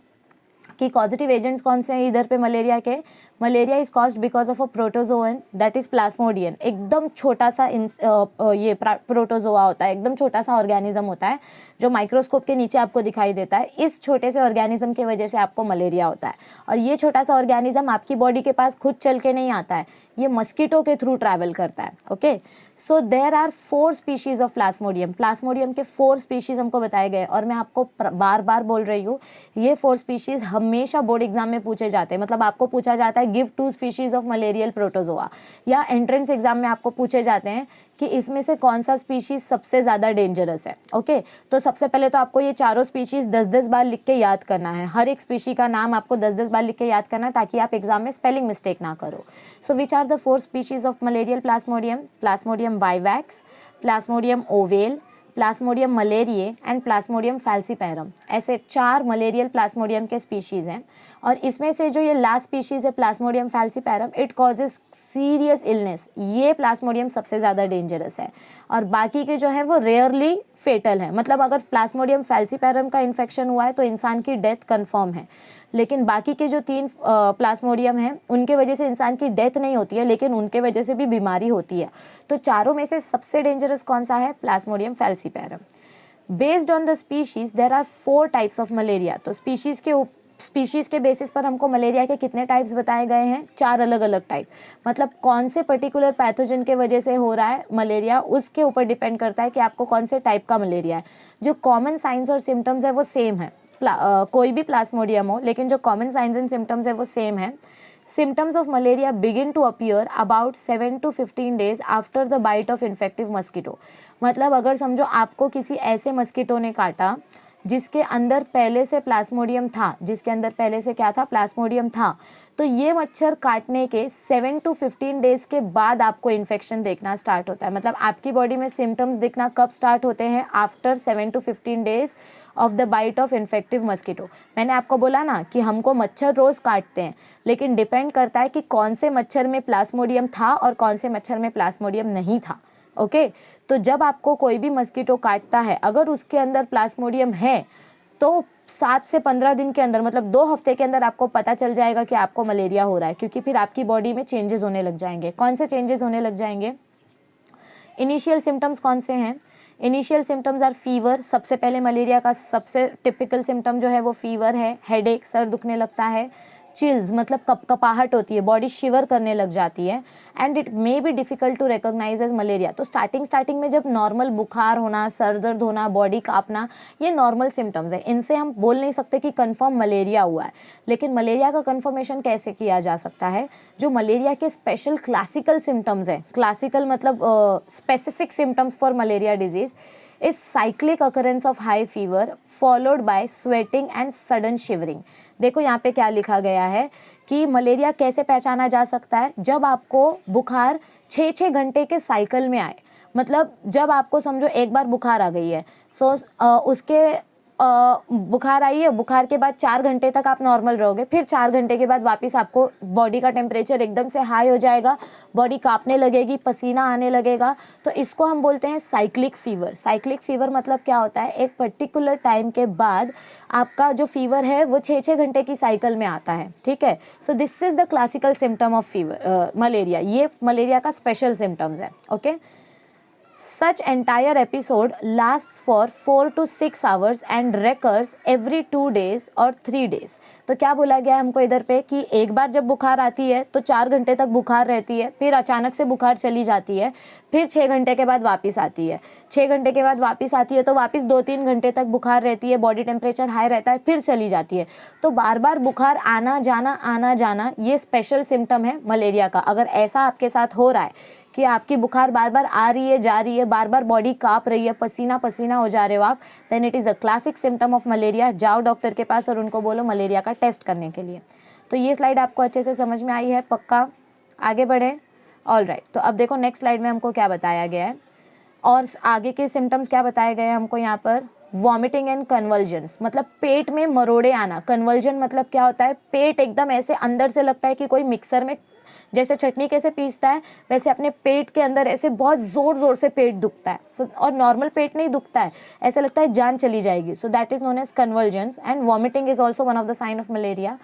कि पॉजिटिव एजेंट्स कौन से हैं इधर पे मलेरिया के। Malaria is caused because of a protozoan that is Plasmodium. एकदम छोटा सा ये प्रोटोजोआ होता है, एकदम छोटा सा ऑर्गेनिज्म होता है जो माइक्रोस्कोप के नीचे आपको दिखाई देता है। इस छोटे से ऑर्गेनिज्म की वजह से आपको मलेरिया होता है। और ये छोटा सा ऑर्गेनिज्म आपकी बॉडी के पास खुद चल के नहीं आता है, ये मस्कीटो के थ्रू ट्रैवल करता है। Okay, so there are 4 species of Plasmodium. Plasmodium के 4 स्पीशीज हमको बताए गए, और मैं आपको बार बार बोल रही हूँ ये 4 स्पीशीज हमेशा बोर्ड एग्जाम में पूछे जाते हैं। मतलब आपको पूछा जाता है give 2 species of malarial protozoa, या एंट्रेंस एग्जाम में आपको पूछे जाते हैं कि इसमें से कौन सा स्पीशीज सबसे ज़्यादा डेंजरस है। ओके, तो सबसे पहले तो आपको ये चारों स्पीशीज 10-10 बार लिख के याद करना है। हर एक स्पीशी का नाम आपको 10-10 बार लिख के याद करना है ताकि आप एग्जाम में स्पेलिंग मिस्टेक ना करो। So which are the 4 species of malarial Plasmodium? Plasmodium vivax, Plasmodium ovale, Plasmodium malariae and Plasmodium falciparum. ऐसे 4 मलेरियल प्लाज्मोडियम के स्पीशीज़ हैं। और इसमें से जो ये लास्ट स्पीशीज़ है Plasmodium falciparum, it causes serious illness. ये प्लाज्मोडियम सबसे ज़्यादा डेंजरस है, और बाकी के जो है वो रेयरली फेटल है। मतलब अगर प्लाज्मोडियम फैल्सीपैरम का इन्फेक्शन हुआ है तो इंसान की डेथ कन्फर्म है, लेकिन बाकी के जो 3 प्लाज्मोडियम हैं उनके वजह से इंसान की डेथ नहीं होती है, लेकिन उनके वजह से भी बीमारी होती है। तो चारों में से सबसे डेंजरस कौन सा है? Plasmodium falciparum. Based on the species there are 4 types of malaria. तो स्पीशीज़ के बेसिस पर हमको मलेरिया के कितने टाइप्स बताए गए हैं, 4 अलग अलग टाइप। मतलब कौन से पर्टिकुलर पैथोजन के वजह से हो रहा है मलेरिया, उसके ऊपर डिपेंड करता है कि आपको कौन से टाइप का मलेरिया है। जो कॉमन साइंस और सिम्टम्स है वो सेम है, कोई भी प्लाज्मोडियम हो, लेकिन जो कॉमन साइंस एंड सिम्टम्स है वो सेम है। Symptoms of malaria begin to appear about 7 to 15 days after the bite of infective mosquito। मतलब अगर समझो आपको किसी ऐसे मस्कीटो ने काटा जिसके अंदर पहले से प्लाज्मोडियम था, जिसके अंदर पहले से क्या था, प्लाज्मोडियम था, तो ये मच्छर काटने के 7 to 15 डेज के बाद आपको इन्फेक्शन देखना स्टार्ट होता है। मतलब आपकी बॉडी में सिम्टम्स दिखना कब स्टार्ट होते हैं, after 7 to 15 days of the bite of infective mosquito. मैंने आपको बोला ना कि हमको मच्छर रोज़ काटते हैं, लेकिन डिपेंड करता है कि कौन से मच्छर में प्लाज्मोडियम था और कौन से मच्छर में प्लाज्मोडियम नहीं था। ओके, तो जब आपको कोई भी मस्कीटो काटता है, अगर उसके अंदर प्लाज्मोडियम है तो 7 से 15 दिन के अंदर, मतलब 2 हफ्ते के अंदर आपको पता चल जाएगा कि आपको मलेरिया हो रहा है, क्योंकि फिर आपकी बॉडी में चेंजेस होने लग जाएंगे। कौन से चेंजेस होने लग जाएंगे? इनिशियल सिम्टम्स कौन से हैं? Initial symptoms are fever. सबसे पहले मलेरिया का सबसे टिपिकल सिम्टम जो है वो फीवर है, हेडेक, सर दुखने लगता है, चिल्स मतलब कपकपाहट होती है, बॉडी शिवर करने लग जाती है, and it may be difficult to recognise as malaria. तो स्टार्टिंग में जब नॉर्मल बुखार होना, सर दर्द होना, बॉडी कांपना, ये नॉर्मल सिम्टम्स है, इनसे हम बोल नहीं सकते कि कंफर्म मलेरिया हुआ है। लेकिन मलेरिया का कंफर्मेशन कैसे किया जा सकता है? जो मलेरिया के स्पेशल क्लासिकल सिम्टम्स हैं, क्लासिकल मतलब specific symptoms for malaria disease is cyclic occurrence of high fever followed by sweating and sudden shivering. देखो यहाँ पे क्या लिखा गया है कि मलेरिया कैसे पहचाना जा सकता है? जब आपको बुखार 6-6 घंटे के साइकिल में आए, मतलब जब आपको समझो एक बार बुखार आ गई है, उसके बुखार आई है, बुखार के बाद 4 घंटे तक आप नॉर्मल रहोगे, फिर 4 घंटे के बाद वापस आपको बॉडी का टेम्परेचर एकदम से हाई हो जाएगा, बॉडी कांपने लगेगी, पसीना आने लगेगा, तो इसको हम बोलते हैं साइक्लिक फीवर। साइक्लिक फीवर मतलब क्या होता है? एक पर्टिकुलर टाइम के बाद आपका जो फीवर है वो 6-6 घंटे की साइकिल में आता है, ठीक है। So this is the classical symptom of fever, malaria. ये मलेरिया का स्पेशल सिम्टम्स है, okay. Such entire episode lasts for 4 to 6 hours and recurs every 2 days or 3 days। तो क्या बोला गया है हमको इधर पे कि एक बार जब बुखार आती है तो 4 घंटे तक बुखार रहती है, फिर अचानक से बुखार चली जाती है, फिर 6 घंटे के बाद वापस आती है, 6 घंटे के बाद वापस आती है तो वापस 2-3 घंटे तक बुखार रहती है, बॉडी टेम्परेचर हाई रहता है, फिर चली जाती है। तो बार बार बुखार आना जाना ये स्पेशल सिम्टम है मलेरिया का। अगर ऐसा आपके साथ हो रहा है कि आपकी बुखार बार बार आ रही है, जा रही है, बार बार बॉडी काँप रही है, पसीना पसीना हो जा रहे हो आप, then it is a classic symptom of malaria. जाओ डॉक्टर के पास और उनको बोलो मलेरिया का टेस्ट करने के लिए। तो ये स्लाइड आपको अच्छे से समझ में आई है? पक्का? आगे बढ़े? All right. तो अब देखो नेक्स्ट स्लाइड में हमको क्या बताया गया है, और आगे के सिम्टम्स क्या बताए गए हैं हमको यहाँ पर? वॉमिटिंग एंड कन्वल्जन्स, मतलब पेट में मरोड़े आना। कन्वल्जन मतलब क्या होता है? पेट एकदम ऐसे अंदर से लगता है कि कोई मिक्सर में जैसे चटनी कैसे पीसता है, वैसे अपने पेट के अंदर ऐसे बहुत ज़ोर से पेट दुखता है। और नॉर्मल पेट नहीं दुखता है, ऐसा लगता है जान चली जाएगी। So that is known as convulsions. And vomiting is also one of the sign of malaria.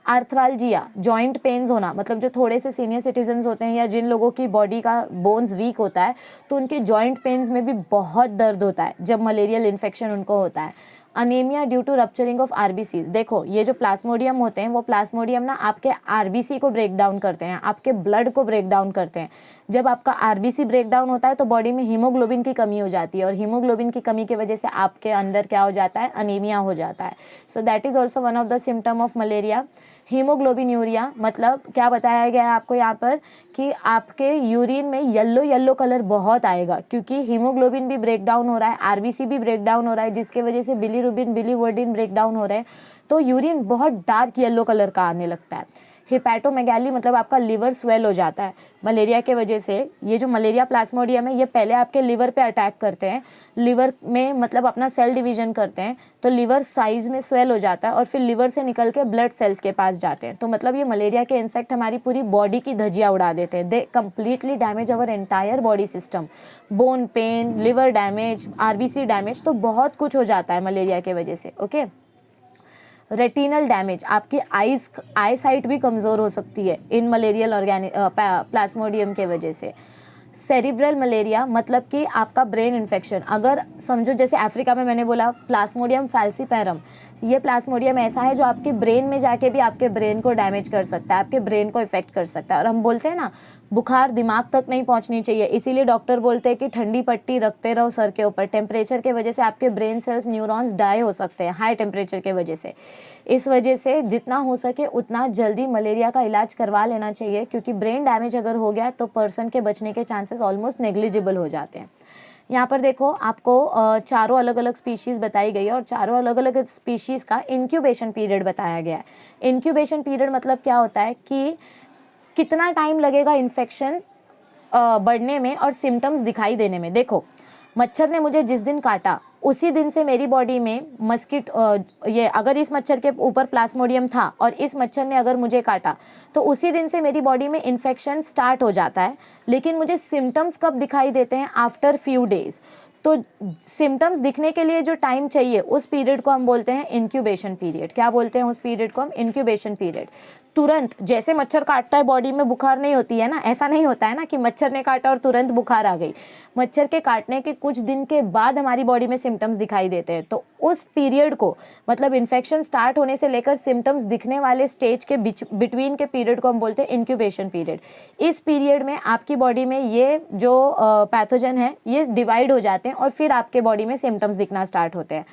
Arthralgia, joint pains होना, मतलब जो थोड़े से सीनियर सिटीजन्स होते हैं या जिन लोगों की बॉडी का बोन्स वीक होता है तो उनके जॉइंट पेन्स में भी बहुत दर्द होता है जब मलेरियल इन्फेक्शन उनको होता है। Anaemia due to rupturing of RBCs. देखो ये जो प्लाज्मोडियम होते हैं वो प्लाज्मोडियम ना आपके आरबीसी को ब्रेक डाउन करते हैं, आपके ब्लड को ब्रेक डाउन करते हैं। जब आपका आरबीसी ब्रेक डाउन होता है तो बॉडी में हीमोग्लोबिन की कमी हो जाती है, और हीमोग्लोबिन की कमी की वजह से आपके अंदर क्या हो जाता है? अनीमिया हो जाता है। So that is also one of the symptom of malaria. Haemoglobinuria मतलब क्या बताया गया है आपको यहाँ पर कि आपके यूरिन में येलो कलर बहुत आएगा, क्योंकि हीमोग्लोबिन भी ब्रेक डाउन हो रहा है, आरबीसी भी ब्रेक डाउन हो रहा है, जिसके वजह से बिलीरुबिन, बिलीवर्डिन ब्रेक डाउन हो रहे हैं, तो यूरिन बहुत डार्क येलो कलर का आने लगता है। हिपैटोमेगाली मतलब आपका लिवर स्वेल हो जाता है मलेरिया के वजह से। ये जो मलेरिया प्लाज्मोडियम है ये पहले आपके लिवर पे अटैक करते हैं, लिवर में मतलब अपना सेल डिवीजन करते हैं, तो लिवर साइज में स्वेल हो जाता है और फिर लिवर से निकल के ब्लड सेल्स के पास जाते हैं। तो मतलब ये मलेरिया के इंसेक्ट हमारी पूरी बॉडी की धज्जियाँ उड़ा देते हैं। They completely damage our entire body system, bone pen, liver damage, RBC damage, तो बहुत कुछ हो जाता है मलेरिया के वजह से, ओके। रेटिनल डैमेज, आपकी आई साइट भी कमज़ोर हो सकती है इन मलेरियल प्लाज्मोडियम के वजह से। सेरिब्रल मलेरिया मतलब कि आपका ब्रेन इन्फेक्शन, अगर समझो जैसे अफ्रीका में मैंने बोला प्लाज्मोडियम फैल्सीपेरम, ये प्लाज्मोडियम ऐसा है जो आपके ब्रेन में जाके भी आपके ब्रेन को डैमेज कर सकता है, आपके ब्रेन को इफेक्ट कर सकता है। और हम बोलते हैं ना बुखार दिमाग तक नहीं पहुंचनी चाहिए, इसीलिए डॉक्टर बोलते हैं कि ठंडी पट्टी रखते रहो सर के ऊपर। टेम्परेचर के वजह से आपके ब्रेन सेल्स न्यूरॉन्स डाई हो सकते हैं हाई टेम्परेचर के वजह से। इस वजह से जितना हो सके उतना जल्दी मलेरिया का इलाज करवा लेना चाहिए, क्योंकि ब्रेन डैमेज अगर हो गया तो पर्सन के बचने के चांसेस ऑलमोस्ट नेग्लिजिबल हो जाते हैं। यहाँ पर देखो आपको चारों अलग अलग स्पीशीज़ बताई गई है और चारों अलग अलग स्पीशीज़ का इंक्यूबेशन पीरियड बताया गया है। इंक्यूबेशन पीरियड मतलब क्या होता है कि कितना टाइम लगेगा इन्फेक्शन बढ़ने में और सिम्टम्स दिखाई देने में। देखो मच्छर ने मुझे जिस दिन काटा उसी दिन से मेरी बॉडी में ये अगर इस मच्छर के ऊपर प्लाज्मोडियम था और इस मच्छर ने अगर मुझे काटा तो उसी दिन से मेरी बॉडी में इन्फेक्शन स्टार्ट हो जाता है। लेकिन मुझे सिम्टम्स कब दिखाई देते हैं? After few days. तो सिम्टम्स दिखने के लिए जो टाइम चाहिए उस पीरियड को हम बोलते हैं इंक्यूबेशन पीरियड। क्या बोलते हैं उस पीरियड को हम? Incubation period. तुरंत जैसे मच्छर काटता है बॉडी में बुखार नहीं होती है ना, ऐसा नहीं होता है ना कि मच्छर ने काटा और तुरंत बुखार आ गई। मच्छर के काटने के कुछ दिन के बाद हमारी बॉडी में सिम्टम्स दिखाई देते हैं। तो उस पीरियड को मतलब इन्फेक्शन स्टार्ट होने से लेकर सिम्टम्स दिखने वाले स्टेज के बिटवीन के पीरियड को हम बोलते हैं इंक्यूबेशन पीरियड। इस पीरियड में आपकी बॉडी में ये जो पैथोजन है ये डिवाइड हो जाते हैं और फिर आपके बॉडी में सिम्टम्स दिखना स्टार्ट होते हैं।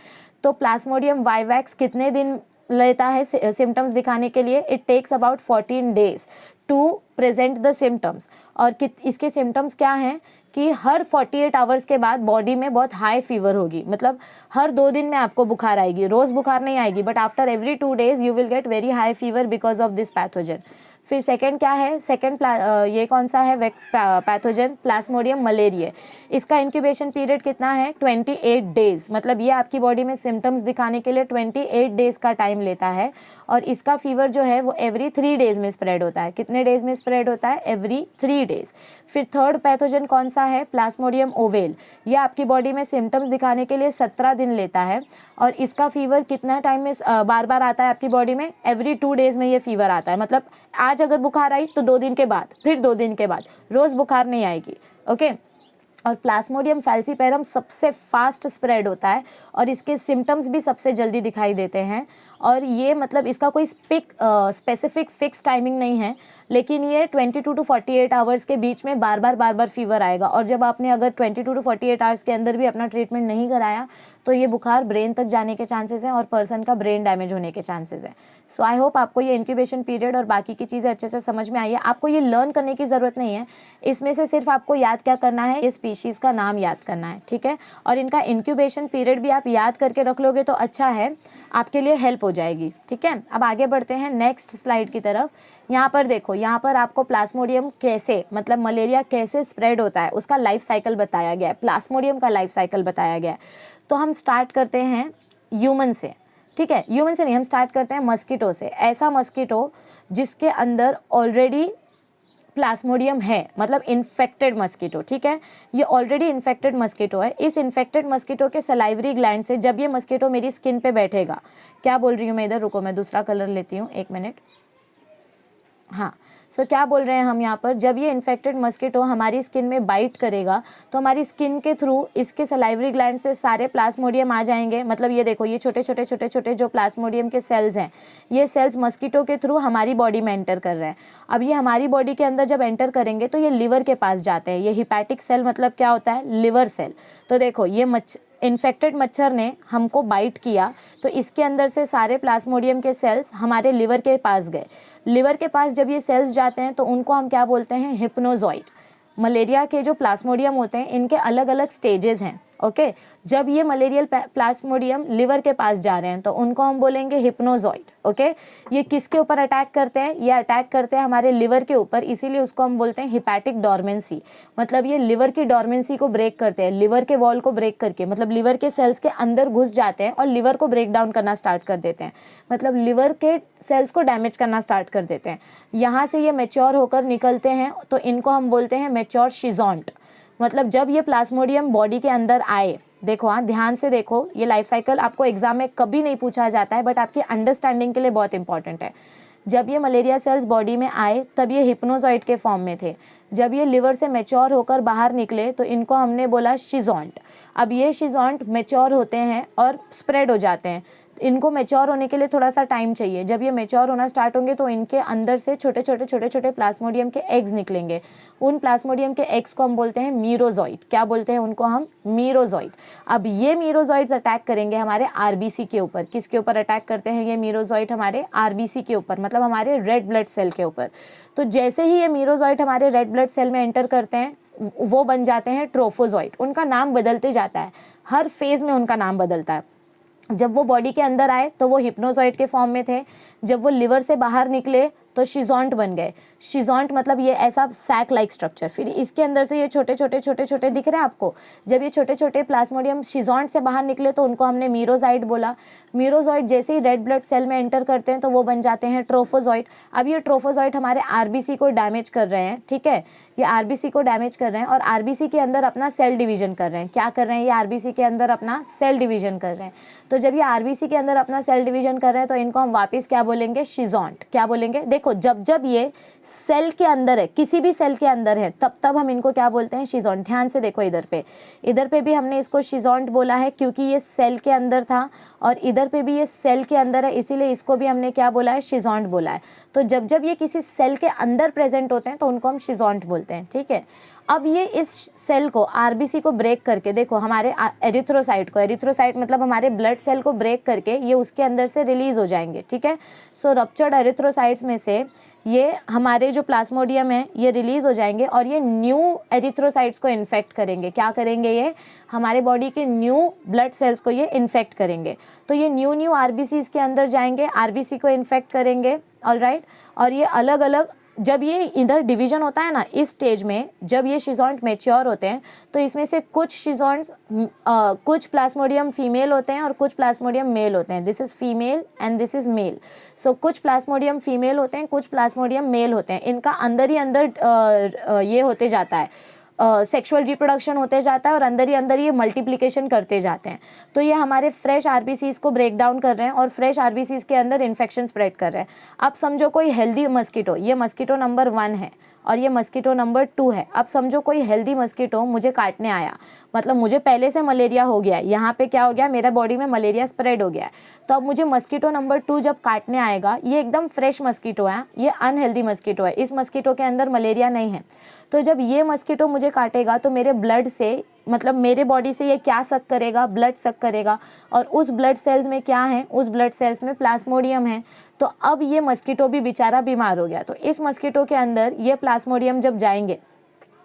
तो प्लाज्मोडियम वाइवैक्स कितने दिन लेता है सिम्टम्स दिखाने के लिए? It takes about 14 days to present the symptoms. और इसके सिम्टम्स क्या हैं कि हर 48 आवर्स के बाद बॉडी में बहुत हाई फीवर होगी, मतलब हर 2 दिन में आपको बुखार आएगी। रोज़ बुखार नहीं आएगी but after every 2 days you will get very high fever because of this pathogen. फिर सेकंड क्या है? ये कौन सा है पैथोजन? Plasmodium malaria. इसका इंक्यूबेशन पीरियड कितना है? 28 डेज। मतलब ये आपकी बॉडी में सिम्टम्स दिखाने के लिए 28 डेज का टाइम लेता है। और इसका फीवर जो है वो एवरी 3 डेज में स्प्रेड होता है। कितने डेज में स्प्रेड होता है? Every 3 days. फिर थर्ड पैथोजन कौन सा है? Plasmodium oval. ये आपकी बॉडी में सिम्टम्स दिखाने के लिए 17 दिन लेता है। और इसका फीवर कितना टाइम में बार बार आता है आपकी बॉडी में? एवरी 2 डेज में ये फीवर आता है। मतलब आज अगर बुखार आई तो 2 दिन के बाद, फिर 2 दिन के बाद, रोज़ बुखार नहीं आएगी। ओके। और प्लाज्मोडियम फैल्सीपेरम सबसे फास्ट स्प्रेड होता है और इसके सिम्टम्स भी सबसे जल्दी दिखाई देते हैं। और ये मतलब इसका कोई स्पेसिफिक फिक्स टाइमिंग नहीं है, लेकिन ये 22 टू 48 आवर्स के बीच में बार बार फीवर आएगा। और जब आपने अगर 22 टू 48 आवर्स के अंदर भी अपना ट्रीटमेंट नहीं कराया तो ये बुखार ब्रेन तक जाने के चांसेस हैं और पर्सन का ब्रेन डैमेज होने के चांसेस हैं। सो आई होप आपको ये इंक्यूबेशन पीरियड और बाकी की चीज़ें अच्छे से समझ में आई है। आपको ये लर्न करने की ज़रूरत नहीं है, इसमें से सिर्फ आपको याद क्या करना है? इस स्पीशीज़ का नाम याद करना है, ठीक है। और इनका इंक्यूबेशन पीरियड भी आप याद करके रख लोगे तो अच्छा है, आपके लिए हेल्प हो जाएगी, ठीक है। अब आगे बढ़ते हैं नेक्स्ट स्लाइड की तरफ। यहाँ पर देखो, यहाँ पर आपको प्लाज्मोडियम कैसे मतलब मलेरिया कैसे स्प्रेड होता है उसका लाइफ साइकिल बताया गया है, प्लाज्मोडियम का लाइफ साइकिल बताया गया है। तो हम स्टार्ट करते हैं ह्यूमन से, ठीक है। ह्यूमन से नहीं, हम स्टार्ट करते हैं मस्कीटो से। ऐसा मस्कीटो जिसके अंदर ऑलरेडी प्लाज्मोडियम है, मतलब इन्फेक्टेड मस्कीटो, ठीक है। ये ऑलरेडी इन्फेक्टेड मस्कीटो है। इस इन्फेक्टेड मस्कीटो के सलाइवरी ग्लैंड से जब ये मस्कीटो मेरी स्किन पे बैठेगा, क्या बोल रही हूँ मैं इधर, रुको मैं दूसरा कलर लेती हूँ, 1 मिनट। हाँ, सो क्या बोल रहे हैं हम यहाँ पर? जब ये इन्फेक्टेड मस्कीटो हमारी स्किन में बाइट करेगा तो हमारी स्किन के थ्रू इसके सलाइवरी ग्लैंड से सारे प्लाज्मोडियम आ जाएंगे। मतलब ये देखो, ये छोटे छोटे जो प्लाज्मोडियम के सेल्स हैं, ये सेल्स मस्कीटो के थ्रू हमारी बॉडी में एंटर कर रहे हैं। अब ये हमारी बॉडी के अंदर जब एंटर करेंगे तो ये लिवर के पास जाते हैं। ये हिपैटिक सेल मतलब क्या होता है? Liver cell. तो देखो, ये इन्फेक्टेड मच्छर ने हमको बाइट किया तो इसके अंदर से सारे प्लाज्मोडियम के सेल्स हमारे लिवर के पास गए। लिवर के पास जब ये सेल्स जाते हैं तो उनको हम क्या बोलते हैं? हिप्नोजॉइड। मलेरिया के जो प्लाज्मोडियम होते हैं इनके अलग अलग स्टेजेस हैं, ओके। जब ये मलेरियल प्लाज्मोडियम लिवर के पास जा रहे हैं तो उनको हम बोलेंगे हिप्नोजॉइड, ओके। ये किसके ऊपर अटैक करते हैं? ये अटैक करते हैं हमारे लिवर के ऊपर, इसीलिए उसको हम बोलते हैं हिपैटिक डोरमेंसी। मतलब ये लिवर की डोरमेंसी को ब्रेक करते हैं, लिवर के वॉल को ब्रेक करके, मतलब लिवर के सेल्स के अंदर घुस जाते हैं और लिवर को ब्रेक डाउन करना स्टार्ट कर देते हैं, मतलब लिवर के सेल्स को डैमेज करना स्टार्ट कर देते हैं। यहाँ से ये मैच्योर होकर निकलते हैं तो इनको हम बोलते हैं मैच्योर शिजॉन्ट। मतलब जब ये प्लाज्मोडियम बॉडी के अंदर आए, देखो हाँ ध्यान से देखो, ये लाइफ साइकिल आपको एग्जाम में कभी नहीं पूछा जाता है बट आपकी अंडरस्टैंडिंग के लिए बहुत इंपॉर्टेंट है। जब ये मलेरिया सेल्स बॉडी में आए तब ये हिप्नोजॉइट के फॉर्म में थे। जब ये लिवर से मैच्योर होकर बाहर निकले तो इनको हमने बोला शिज़ोंट। अब ये शिज़ोंट मैच्योर होते हैं और स्प्रेड हो जाते हैं। इनको मैच्योर होने के लिए थोड़ा सा टाइम चाहिए। जब ये मैच्योर होना स्टार्ट होंगे तो इनके अंदर से छोटे छोटे प्लाज्मोडियम के एग्स निकलेंगे। उन प्लाज्मोडियम के एग्स को हम बोलते हैं मीरोजॉइट। क्या बोलते हैं उनको हम? मीरोजॉइट। अब ये मीरोजॉइट्स अटैक करेंगे हमारे आरबीसी के ऊपर। किसके ऊपर अटैक करते हैं ये मीरोजॉइट? हमारे आरबीसी के ऊपर, मतलब हमारे रेड ब्लड सेल के ऊपर। तो जैसे ही ये मीरोजॉइट हमारे रेड ब्लड सेल में एंटर करते हैं वो बन जाते हैं ट्रोफोजॉइट। उनका नाम बदलते जाता है, हर फेज में उनका नाम बदलता है। जब वो बॉडी के अंदर आए तो वो हिप्नोजॉइट के फॉर्म में थे। जब वो लिवर से बाहर निकले तो शिज़ोंट बन गए। शिज़ोंट मतलब ये ऐसा सैक लाइक स्ट्रक्चर। फिर इसके अंदर से ये छोटे छोटे दिख रहे हैं आपको। जब ये छोटे छोटे प्लाज्मोडियम शिज़ोंट से बाहर निकले तो उनको हमने मीरोजाइट बोला। मीरोजॉइट जैसे ही रेड ब्लड सेल में एंटर करते हैं तो वो बन जाते हैं ट्रोफोजॉइट। अब ये ट्रोफोजॉइट हमारे आरबीसी को डैमेज कर रहे हैं, ठीक है, ये आरबीसी को डैमेज कर रहे हैं और आरबीसी के अंदर अपना सेल डिवीजन कर रहे हैं। क्या कर रहे हैं ये? आरबीसी के अंदर अपना सेल डिवीजन कर रहे हैं। तो जब ये आरबीसी के अंदर अपना सेल डिवीजन कर रहे हैं तो इनको हम वापस क्या बोलेंगे? शिज़ोंट। क्या बोलेंगे? देखो जब ये सेल के अंदर है, किसी भी सेल के अंदर है, तब हम इनको क्या बोलते हैं? शिज़ोंट। ध्यान से देखो इधर पे भी हमने इसको शिज़ोंट बोला है क्योंकि ये सेल के अंदर था, और इधर पे भी ये सेल के अंदर है इसीलिए इसको भी हमने क्या बोला है? शिज़ोंट बोला है। तो जब ये किसी सेल के अंदर प्रेजेंट होते हैं तो उनको हम शिज़ोंट बोलते हैं, ठीक है। अब ये इस सेल को, आरबीसी को ब्रेक करके, देखो हमारे एरिथ्रोसाइट मतलब हमारे ब्लड सेल को ब्रेक करके ये उसके अंदर से रिलीज हो जाएंगे, ठीक है। सो रप्चर्ड एरिथ्रोसाइट्स में से ये हमारे जो प्लाज्मोडियम है ये रिलीज हो जाएंगे और ये न्यू एरिथ्रोसाइट्स को इन्फेक्ट करेंगे। क्या करेंगे? ये हमारे बॉडी के न्यू ब्लड सेल्स को ये इन्फेक्ट करेंगे। तो ये न्यू आरबीसीज के अंदर जाएंगे, आरबीसी को इन्फेक्ट करेंगे, ऑलराइट। और ये अलग अलग, जब ये इधर डिवीजन होता है ना इस स्टेज में, जब ये शिज़ोंट मैच्योर होते हैं तो इसमें से कुछ शिज़ोंट्स कुछ प्लाज्मोडियम फीमेल होते हैं और कुछ प्लाज्मोडियम मेल होते हैं। This is female and this is male. So कुछ प्लाज्मोडियम फीमेल होते हैं, कुछ प्लाज्मोडियम मेल होते हैं। इनका अंदर ही अंदर ये होते जाता है, सेक्सुअल रिप्रोडक्शन होते जाता है और अंदर ही अंदर ये मल्टीप्लिकेशन करते जाते हैं। तो ये हमारे फ्रेश आरबीसीज को ब्रेक डाउन कर रहे हैं और फ्रेश आरबीसीज के अंदर इन्फेक्शन स्प्रेड कर रहे हैं। अब समझो कोई हेल्दी मस्कीटो, ये मस्कीटो नंबर 1 है और ये मस्कीटो नंबर 2 है। अब समझो कोई हेल्दी मस्कीटो मुझे काटने आया, मतलब मुझे पहले से मलेरिया हो गया है, यहाँ पे क्या हो गया? मेरा बॉडी में मलेरिया स्प्रेड हो गया है। तो अब मुझे मस्कीटो नंबर 2 जब काटने आएगा, ये एकदम फ्रेश मस्कीटो है, ये अनहेल्दी मस्कीटो है, इस मस्कीटो के अंदर मलेरिया नहीं है। तो जब ये मस्कीटो मुझे काटेगा तो मेरे ब्लड से, मतलब मेरे बॉडी से ये क्या सक करेगा? ब्लड सक करेगा। और उस ब्लड सेल्स में क्या है? उस ब्लड सेल्स में प्लाज्मोडियम है। तो अब ये मस्कीटो भी बेचारा बीमार हो गया। तो इस मस्कीटो के अंदर ये प्लाज्मोडियम जब जाएंगे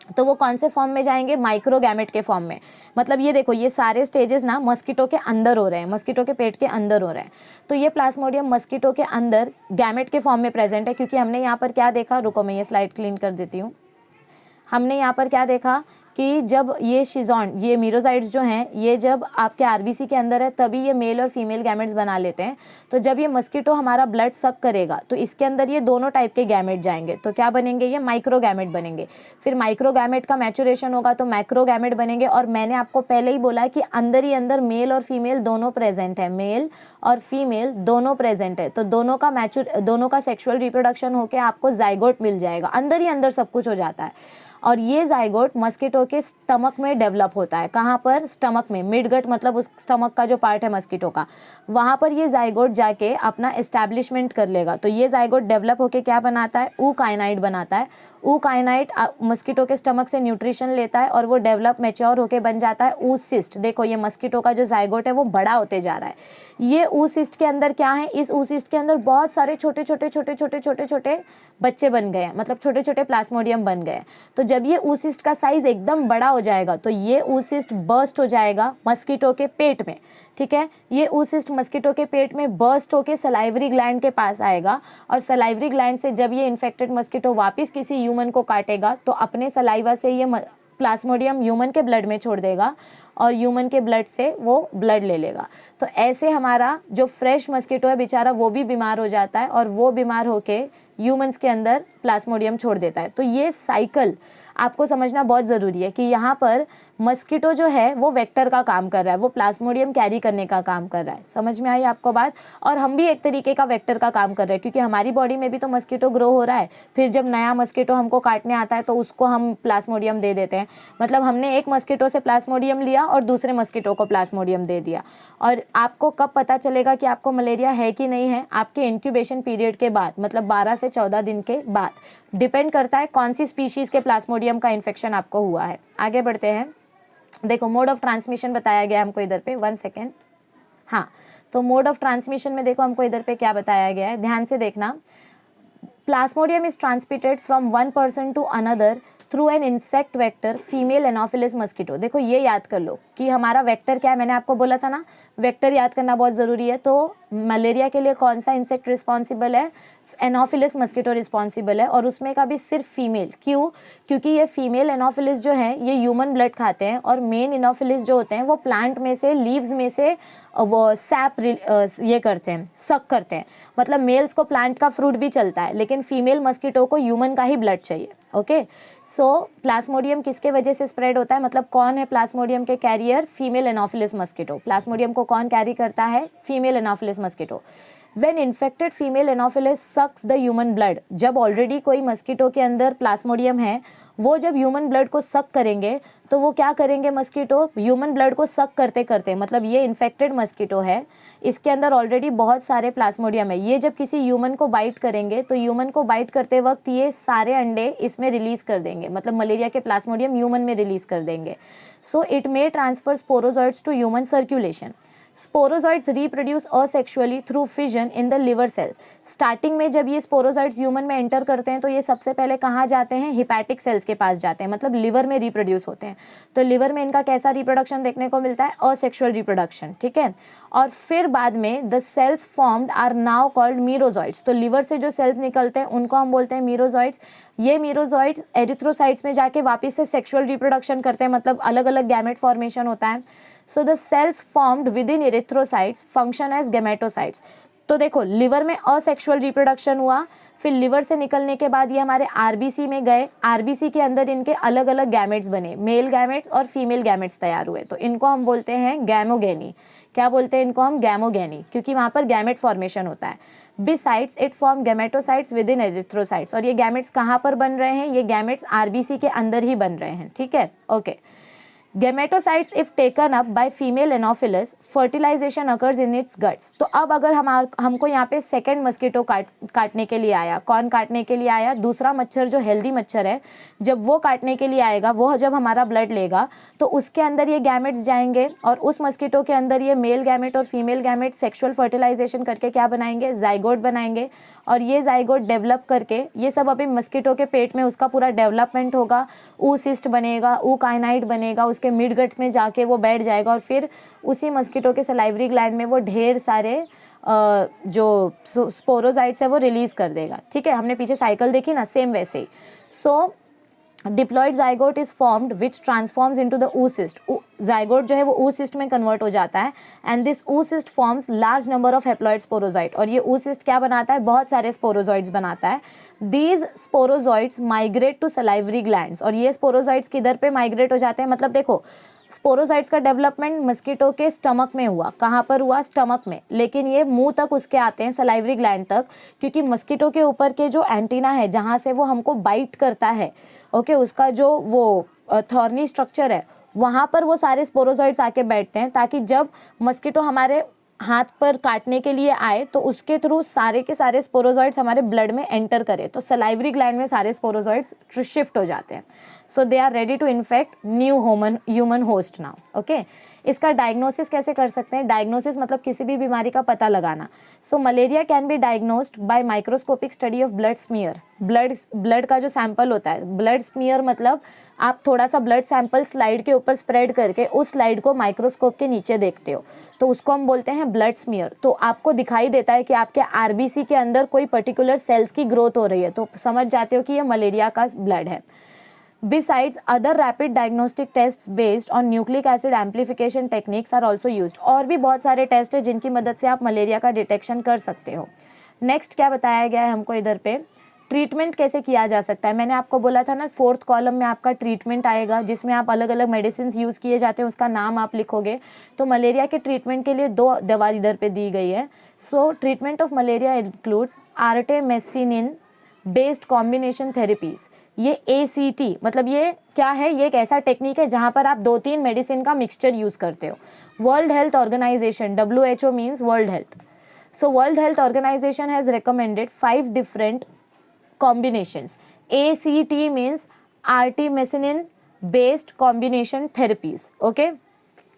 तो वो कौन से फॉर्म में जाएंगे? माइक्रोगैमेट के फॉर्म में। मतलब ये देखो ये सारे स्टेजेस ना मस्कीटो के अंदर हो रहे हैं, मस्कीटो के पेट के अंदर हो रहे हैं। तो ये प्लाज्मोडियम मस्कीटो के अंदर गैमेट के फॉर्म में प्रेजेंट है, क्योंकि हमने यहाँ पर क्या देखा? रुको मैं ये स्लाइड क्लीन कर देती हूँ। हमने यहाँ पर क्या देखा कि जब ये शिज़ोंट, ये मीरोसाइट्स जो हैं, ये जब आपके आरबीसी के अंदर है तभी ये मेल और फीमेल गैमेट्स बना लेते हैं। तो जब ये मस्कीटो हमारा ब्लड सक करेगा तो इसके अंदर ये दोनों टाइप के गैमेट जाएंगे। तो क्या बनेंगे? ये माइक्रोगैमेट बनेंगे। फिर माइक्रोगैमेट का मैचुरेशन होगा तो मैक्रोगैमेट बनेंगे। और मैंने आपको पहले ही बोला है कि अंदर ही अंदर मेल और फीमेल दोनों प्रेजेंट है, मेल और फीमेल दोनों प्रेजेंट है। तो दोनों का सेक्सुअल रिप्रोडक्शन होकर आपको जाइगोट मिल जाएगा। अंदर ही अंदर सब कुछ हो जाता है। और ये जाइगोट मस्कीटो के स्टमक में डेवलप होता है। कहाँ पर? स्टमक में। मिडगट मतलब उस स्टमक का जो पार्ट है मस्कीटो का, वहाँ पर ये जाइगोट जाके अपना एस्टैब्लिशमेंट कर लेगा। तो ये जाइगोट डेवलप होके क्या बनाता है? ऊकाइनाइड बनाता है। ऊकाइनाइड मस्कीटो के स्टमक से न्यूट्रिशन लेता है और वो डेवलप मैच्योर होके बन जाता है ऊसिस्ट। देखो ये मस्कीटो का जो जाइगोट है वो बड़ा होते जा रहा है। ये ऊसिस्ट के अंदर क्या है? इस ऊसिस्ट के अंदर बहुत सारे छोटे छोटे बच्चे बन गए हैं, मतलब छोटे छोटे प्लाज्मोडियम बन गए। तो जब ये ऊसिस्ट का साइज एकदम बड़ा हो जाएगा तो ये ऊसिस्ट बर्स्ट हो जाएगा मस्कीटो के पेट में, ठीक है। ये ऊसिस्ट मस्कीटो के पेट में बर्स्ट होके सलाइवरी ग्लैंड के पास आएगा और सलाइवरी ग्लैंड से जब ये इन्फेक्टेड मस्कीटो वापस किसी ह्यूमन को काटेगा तो अपने सलाइवा से ये प्लाज्मोडियम ह्यूमन के ब्लड में छोड़ देगा और ह्यूमन के ब्लड से वो ब्लड ले लेगा। तो ऐसे हमारा जो फ्रेश मस्कीटो है बेचारा वो भी बीमार हो जाता है और वो बीमार होके ह्यूमंस के अंदर प्लाज्मोडियम छोड़ देता है। तो ये साइकिल आपको समझना बहुत ज़रूरी है कि यहाँ पर मस्कीटो जो है वो वेक्टर का काम कर रहा है, वो प्लाज्मोडियम कैरी करने का काम कर रहा है। समझ में आई आपको बात? और हम भी एक तरीके का वेक्टर का काम कर रहे हैं, क्योंकि हमारी बॉडी में भी तो मस्कीटो ग्रो हो रहा है, फिर जब नया मस्कीटो हमको काटने आता है तो उसको हम प्लाज्मोडियम दे देते हैं। मतलब हमने एक मस्कीटो से प्लाज्मोडियम लिया और दूसरे मस्कीटो को प्लाज्मोडियम दे दिया। और आपको कब पता चलेगा कि आपको मलेरिया है कि नहीं है? आपके इंक्यूबेशन पीरियड के बाद, मतलब 12 से 14 दिन के बाद। डिपेंड करता है कौन सी स्पीशीज़ के प्लाज्मोडियम का इन्फेक्शन आपको हुआ है। आगे बढ़ते हैं। देखो मोड ऑफ ट्रांसमिशन बताया गया हमको इधर पे, 1 सेकेंड। हाँ, तो मोड ऑफ ट्रांसमिशन में देखो हमको इधर पे क्या बताया गया है, ध्यान से देखना। Plasmodium is transmitted from one person to another through an insect vector female Anopheles mosquito. देखो ये याद कर लो कि हमारा वेक्टर क्या है, मैंने आपको बोला था ना वेक्टर याद करना बहुत ज़रूरी है। तो मलेरिया के लिए कौन सा इंसेक्ट रिस्पॉन्सिबल है? एनोफिलिस मस्कीटो रिस्पॉन्सिबल है, और उसमें का भी सिर्फ फीमेल। क्यों? क्योंकि ये फीमेल एनोफिलिस जो है ये ह्यूमन ब्लड खाते हैं, और मेन एनोफिलिस जो होते हैं वो प्लांट में से, लीव्स में से वो सैप ये करते हैं, सक करते हैं। मतलब मेल्स को प्लांट का फ्रूट भी चलता है, लेकिन फीमेल मस्कीटो को ह्यूमन का ही ब्लड चाहिए। ओके, सो प्लाज्मोडियम किसके वजह से स्प्रेड होता है? मतलब कौन है प्लाज्मोडियम के carrier? Female Anopheles mosquito. Plasmodium को कौन कैरी करता है? Female Anopheles mosquito. When infected female Anopheles sucks the human blood, जब ऑलरेडी कोई मस्कीटो के अंदर प्लाज्मोडियम है, वो जब ह्यूमन ब्लड को सक करेंगे तो वो क्या करेंगे? मस्कीटो ह्यूमन ब्लड को सक करते करते, मतलब ये इन्फेक्टेड मस्कीटो है, इसके अंदर ऑलरेडी बहुत सारे प्लाज्मोडियम है, ये जब किसी ह्यूमन को बाइट करेंगे तो ह्यूमन को बाइट करते वक्त ये सारे अंडे इसमें रिलीज कर देंगे, मतलब मलेरिया के प्लाज्मोडियम ह्यूमन में रिलीज कर देंगे। So it may transfer sporozoites to human circulation. Sporozoites reproduce asexually through fission in the liver cells. Starting में जब ये स्पोरोजॉइड्स ह्यूमन में एंटर करते हैं तो ये सबसे पहले कहाँ जाते हैं? हिपैटिक सेल्स के पास जाते हैं, मतलब लिवर में रिप्रोड्यूस होते हैं। तो लिवर में इनका कैसा रिप्रोडक्शन देखने को मिलता है? असेक्सुअल रिप्रोडक्शन, ठीक है। और फिर बाद में the cells formed are now called merozoites. तो लिवर से जो सेल्स निकलते हैं उनको हम बोलते हैं मीरोजॉइड्स। ये मीरोजॉइड्स एरिथ्रोसाइट्स में जाके वापस से सेक्सुअल रिप्रोडक्शन करते हैं, मतलब अलग अलग गैमेट फॉर्मेशन होता है। So the cells formed within erythrocytes function as gametocytes। तो देखो लिवर में असेक्सुअल रिप्रोडक्शन हुआ, फिर लिवर से निकलने के बाद ये हमारे आरबीसी में गए, आरबीसी के अंदर इनके अलग अलग गैमेट्स बने, मेल गैमेट्स और फीमेल गैमेट्स तैयार हुए। तो इनको हम बोलते हैं गैमोगेनी। क्या बोलते हैं इनको हम? गैमोगेनी, क्योंकि वहाँ पर गैमेट फॉर्मेशन होता है। Besides it form gametocytes with in erythrocytes. और ये गैमेट्स कहाँ पर बन रहे हैं? ये गैमेट्स आरबीसी के अंदर ही बन रहे हैं, ठीक है। Okay, Gametocytes if taken up by female Anopheles, fertilization occurs in its guts। तो अब अगर हमको यहाँ पे सेकेंड मस्कीटो काटने के लिए आया, कौन काटने के लिए आया? दूसरा मच्छर जो हेल्दी मच्छर है, जब वो काटने के लिए आएगा, वो जब हमारा ब्लड लेगा तो उसके अंदर ये गैमेट्स जाएंगे, और उस मस्कीटो के अंदर ये मेल गैमेट और फीमेल गैमेट सेक्सुअल फर्टिलाइजेशन करके क्या बनाएंगे? जाइगोट बनाएंगे। और ये जाइगोट डेवलप करके, ये सब अभी मस्कीटो के पेट में उसका पूरा डेवलपमेंट होगा, ऊसिस्ट बनेगा, ऊकाइनाइट बनेगा, उसके मिडगट्स में जाके वो बैठ जाएगा, और फिर उसी मस्कीटो के सलाइवरी ग्लैंड में वो ढेर सारे जो स्पोरोजाइट्स है वो रिलीज कर देगा, ठीक है। हमने पीछे साइकिल देखी ना, सेम वैसे ही। So diploid zygote is formed which transforms into the oocyst। Zygote जो है वो oocyst में कन्वर्ट हो जाता है, and this oocyst forms large number of haploid sporozoite. और ये oocyst क्या बनाता है? बहुत सारे स्पोरोजॉइट्स बनाता है। These sporozoites migrate to salivary glands. और ये स्पोरोजॉइट्स किधर पे माइग्रेट हो जाते हैं? मतलब देखो स्पोरोजाइट्स का डेवलपमेंट मस्कीटो के स्टमक में हुआ। कहाँ पर हुआ? स्टमक में। लेकिन ये मुंह तक उसके आते हैं, सलाइवरी ग्लैंड तक, क्योंकि मस्कीटो के ऊपर के जो एंटीना है जहाँ से वो हमको बाइट करता है, ओके, उसका जो वो थॉर्नी स्ट्रक्चर है, वहाँ पर वो सारे स्पोरोजॉइट्स आके बैठते हैं, ताकि जब मस्कीटो हमारे हाथ पर काटने के लिए आए तो उसके थ्रू सारे के सारे स्पोरोजॉइट्स हमारे ब्लड में एंटर करे, तो सलाइवरी ग्लैंड में सारे स्पोरोजॉइट्स शिफ्ट हो जाते हैं। So they are ready to infect new human host now. Okay, इसका डायग्नोसिस कैसे कर सकते हैं? डायग्नोसिस मतलब किसी भी बीमारी का पता लगाना। So malaria can be diagnosed by microscopic study of blood smear. Blood का जो सैंपल होता है, ब्लड स्मीयर मतलब आप थोड़ा सा ब्लड सैंपल स्लाइड के ऊपर स्प्रेड करके उस स्लाइड को माइक्रोस्कोप के नीचे देखते हो, तो उसको हम बोलते हैं ब्लड स्मीयर। तो आपको दिखाई देता है कि आपके आरबीसी के अंदर कोई पर्टिकुलर सेल्स की ग्रोथ हो रही है, तो समझ जाते हो कि ये मलेरिया का ब्लड है। Besides, other rapid diagnostic tests based on nucleic acid amplification techniques are also used। और भी बहुत सारे टेस्ट है जिनकी मदद से आप मलेरिया का डिटेक्शन कर सकते हो। नेक्स्ट क्या बताया गया है हमको इधर पे? ट्रीटमेंट कैसे किया जा सकता है, मैंने आपको बोला था ना 4th कॉलम में आपका ट्रीटमेंट आएगा जिसमें आप अलग अलग मेडिसिन यूज़ किए जाते हैं उसका नाम आप लिखोगे। तो मलेरिया के ट्रीटमेंट के लिए 2 दवा इधर पे दी गई है। सो treatment of malaria includes artemisinin based combination therapies. ये ACT मतलब ये क्या है, ये एक ऐसा टेक्निक है जहाँ पर आप 2-3 मेडिसिन का मिक्सचर यूज़ करते हो। World Health Organization WHO means World Health. So World Health Organization has recommended 5 different combinations. ACT means artemisinin based combination therapies. Okay,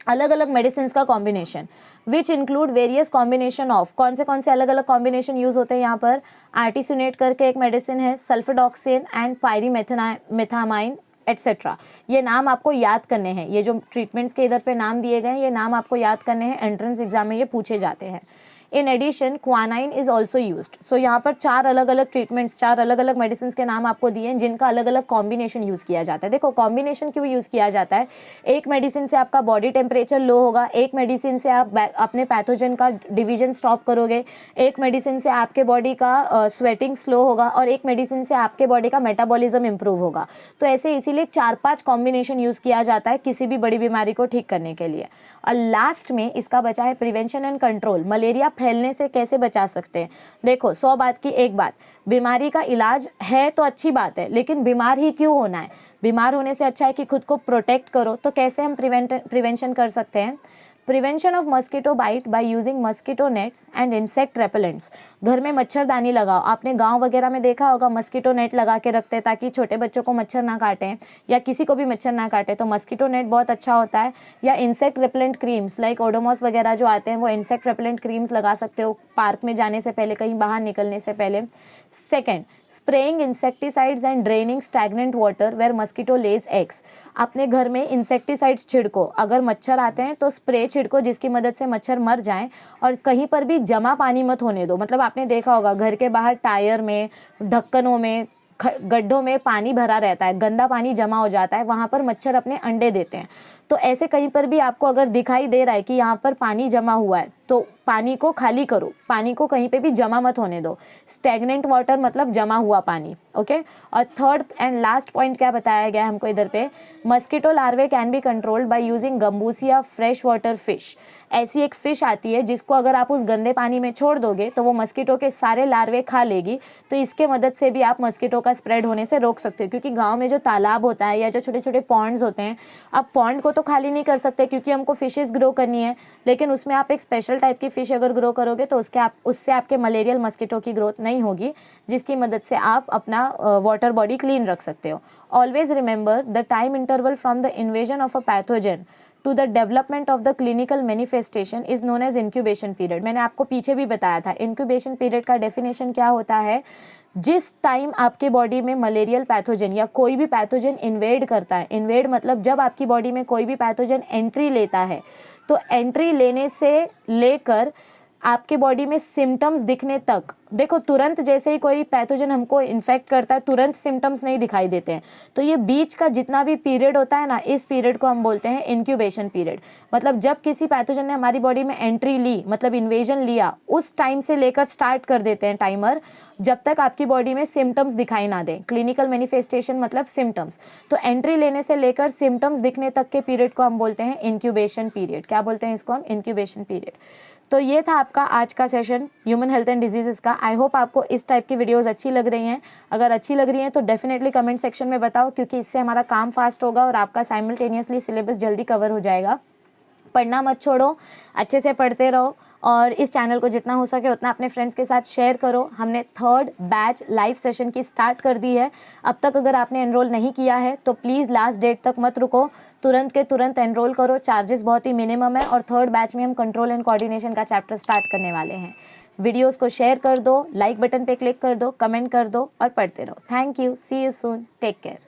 अलग अलग मेडिसिन का combination which include various combination of, कौन से अलग अलग combination use होते हैं यहाँ पर। आर्टिसिनेट करके एक मेडिसिन है, सल्फाडॉक्सिन एंड पायरीमेथामाइन एटसेट्रा। ये नाम आपको याद करने हैं, ये जो ट्रीटमेंट्स के इधर पे नाम दिए गए हैं ये नाम आपको याद करने हैं, एंट्रेंस एग्जाम में ये पूछे जाते हैं। In addition quinine is also used. So यहाँ पर 4 अलग अलग ट्रीटमेंट्स, 4 अलग अलग मेडिसिन के नाम आपको दिए हैं जिनका अलग अलग कॉम्बिनेशन यूज़ किया जाता है। देखो कॉम्बिनेशन क्यों यूज़ किया जाता है, एक मेडिसिन से आपका बॉडी टेम्परेचर लो होगा, एक मेडिसिन से आप अपने पैथोजन का डिवीजन स्टॉप करोगे, एक मेडिसिन से आपके बॉडी का स्वेटिंग स्लो होगा और एक मेडिसिन से आपके बॉडी का मेटाबॉलिज्म इंप्रूव होगा। तो ऐसे इसीलिए 4-5 कॉम्बिनेशन यूज़ किया जाता है किसी भी बड़ी बीमारी को ठीक करने के लिए। और लास्ट में इसका बचा है प्रिवेंशन एंड कंट्रोल, मलेरिया फैलने से कैसे बचा सकते हैं। देखो 100 बात की एक बात, बीमारी का इलाज है तो अच्छी बात है, लेकिन बीमार ही क्यों होना है, बीमार होने से अच्छा है कि खुद को प्रोटेक्ट करो। तो कैसे हम प्रिवेंशन कर सकते हैं। Prevention of mosquito bite by using mosquito nets and insect repellents. घर में मच्छरदानी लगाओ, आपने गांव वगैरह में देखा होगा मस्कीटो नेट लगा के रखते हैं ताकि छोटे बच्चों को मच्छर ना काटें या किसी को भी मच्छर ना काटे, तो मस्कीटो नेट बहुत अच्छा होता है। या insect repellent creams like Odomos वगैरह जो आते हैं वो इंसेक्ट रेपेलेंट क्रीम्स लगा सकते हो पार्क में जाने से पहले, कहीं बाहर निकलने से पहले। Second, spraying insecticides and draining stagnant water where mosquito lays eggs. अपने घर में इंसेक्टिसाइड्स छिड़को, अगर मच्छर आते हैं तो स्प्रे छिड़को जिसकी मदद से मच्छर मर जाएं, और कहीं पर भी जमा पानी मत होने दो। मतलब आपने देखा होगा घर के बाहर टायर में, ढक्कनों में, गड्ढों में पानी भरा रहता है, गंदा पानी जमा हो जाता है, वहाँ पर मच्छर अपने अंडे देते हैं। तो ऐसे कहीं पर भी आपको अगर दिखाई दे रहा है कि यहाँ पर पानी जमा हुआ है तो पानी को खाली करो, पानी को कहीं पे भी जमा मत होने दो। स्टैग्नेंट वाटर मतलब जमा हुआ पानी। ओके, और थर्ड एंड लास्ट पॉइंट क्या बताया गया है हमको इधर पे, mosquito larvae can be controlled by using gambusia fresh water fish. ऐसी एक फिश आती है जिसको अगर आप उस गंदे पानी में छोड़ दोगे तो वो मस्कीटो के सारे लार्वे खा लेगी। तो इसके मदद से भी आप मस्कीटो का स्प्रेड होने से रोक सकते हो, क्योंकि गाँव में जो तालाब होता है या जो छोटे छोटे पॉन्ड्स होते हैं, आप पॉन्ड को तो खाली नहीं कर सकते क्योंकि हमको फिशेस ग्रो करनी है, लेकिन उसमें आप एक स्पेशल टाइप की फिश अगर ग्रो करोगे तो उससे आपके मलेरियल मस्कीटो की ग्रोथ नहीं होगी, जिसकी मदद से आप अपना वाटर बॉडी क्लीन रख सकते हो। Always remember the time interval from the invasion of a pathogen to the development of the clinical manifestation is known as incubation period. मैंने आपको पीछे भी बताया था इंक्यूबेशन पीरियड का डेफिनेशन क्या होता है, जिस टाइम आपके बॉडी में मलेरियल पैथोजन या कोई भी पैथोजन इन्वेड करता है, इन्वेड मतलब जब आपकी बॉडी में कोई भी पैथोजन एंट्री लेता है, तो एंट्री लेने से लेकर आपके बॉडी में सिम्टम्स दिखने तक, देखो तुरंत जैसे ही कोई पैथोजन हमको इन्फेक्ट करता है तुरंत सिम्टम्स नहीं दिखाई देते हैं, तो ये बीच का जितना भी पीरियड होता है ना, इस पीरियड को हम बोलते हैं इंक्यूबेशन पीरियड। मतलब जब किसी पैथोजन ने हमारी बॉडी में एंट्री ली, मतलब इन्वेजन लिया, उस टाइम से लेकर स्टार्ट कर देते हैं टाइमर, जब तक आपकी बॉडी में सिम्टम्स दिखाई ना दें। क्लिनिकल मैनिफेस्टेशन मतलब सिम्टम्स, तो एंट्री लेने से लेकर सिम्टम्स दिखने तक के पीरियड को हम बोलते हैं इंक्यूबेशन पीरियड। क्या बोलते हैं इसको हम? Incubation period. तो ये था आपका आज का session human health and diseases का। आई होप आपको इस टाइप की वीडियोस अच्छी लग रही हैं। अगर अच्छी लग रही हैं तो डेफिनेटली कमेंट सेक्शन में बताओ, क्योंकि इससे हमारा काम फास्ट होगा और आपका साइमल्टेनियसली सिलेबस जल्दी कवर हो जाएगा। पढ़ना मत छोड़ो, अच्छे से पढ़ते रहो और इस चैनल को जितना हो सके उतना अपने फ्रेंड्स के साथ शेयर करो। हमने 3rd बैच लाइव सेशन की स्टार्ट कर दी है। अब तक अगर आपने एनरोल नहीं किया है तो प्लीज़ लास्ट डेट तक मत रुको, तुरंत के तुरंत एनरोल करो। चार्जेस बहुत ही मिनिमम है और 3rd बैच में हम कंट्रोल एंड कोऑर्डिनेशन का चैप्टर स्टार्ट करने वाले हैं। वीडियोस को शेयर कर दो, लाइक बटन पे क्लिक कर दो, कमेंट कर दो और पढ़ते रहो। Thank you, see you soon, take care.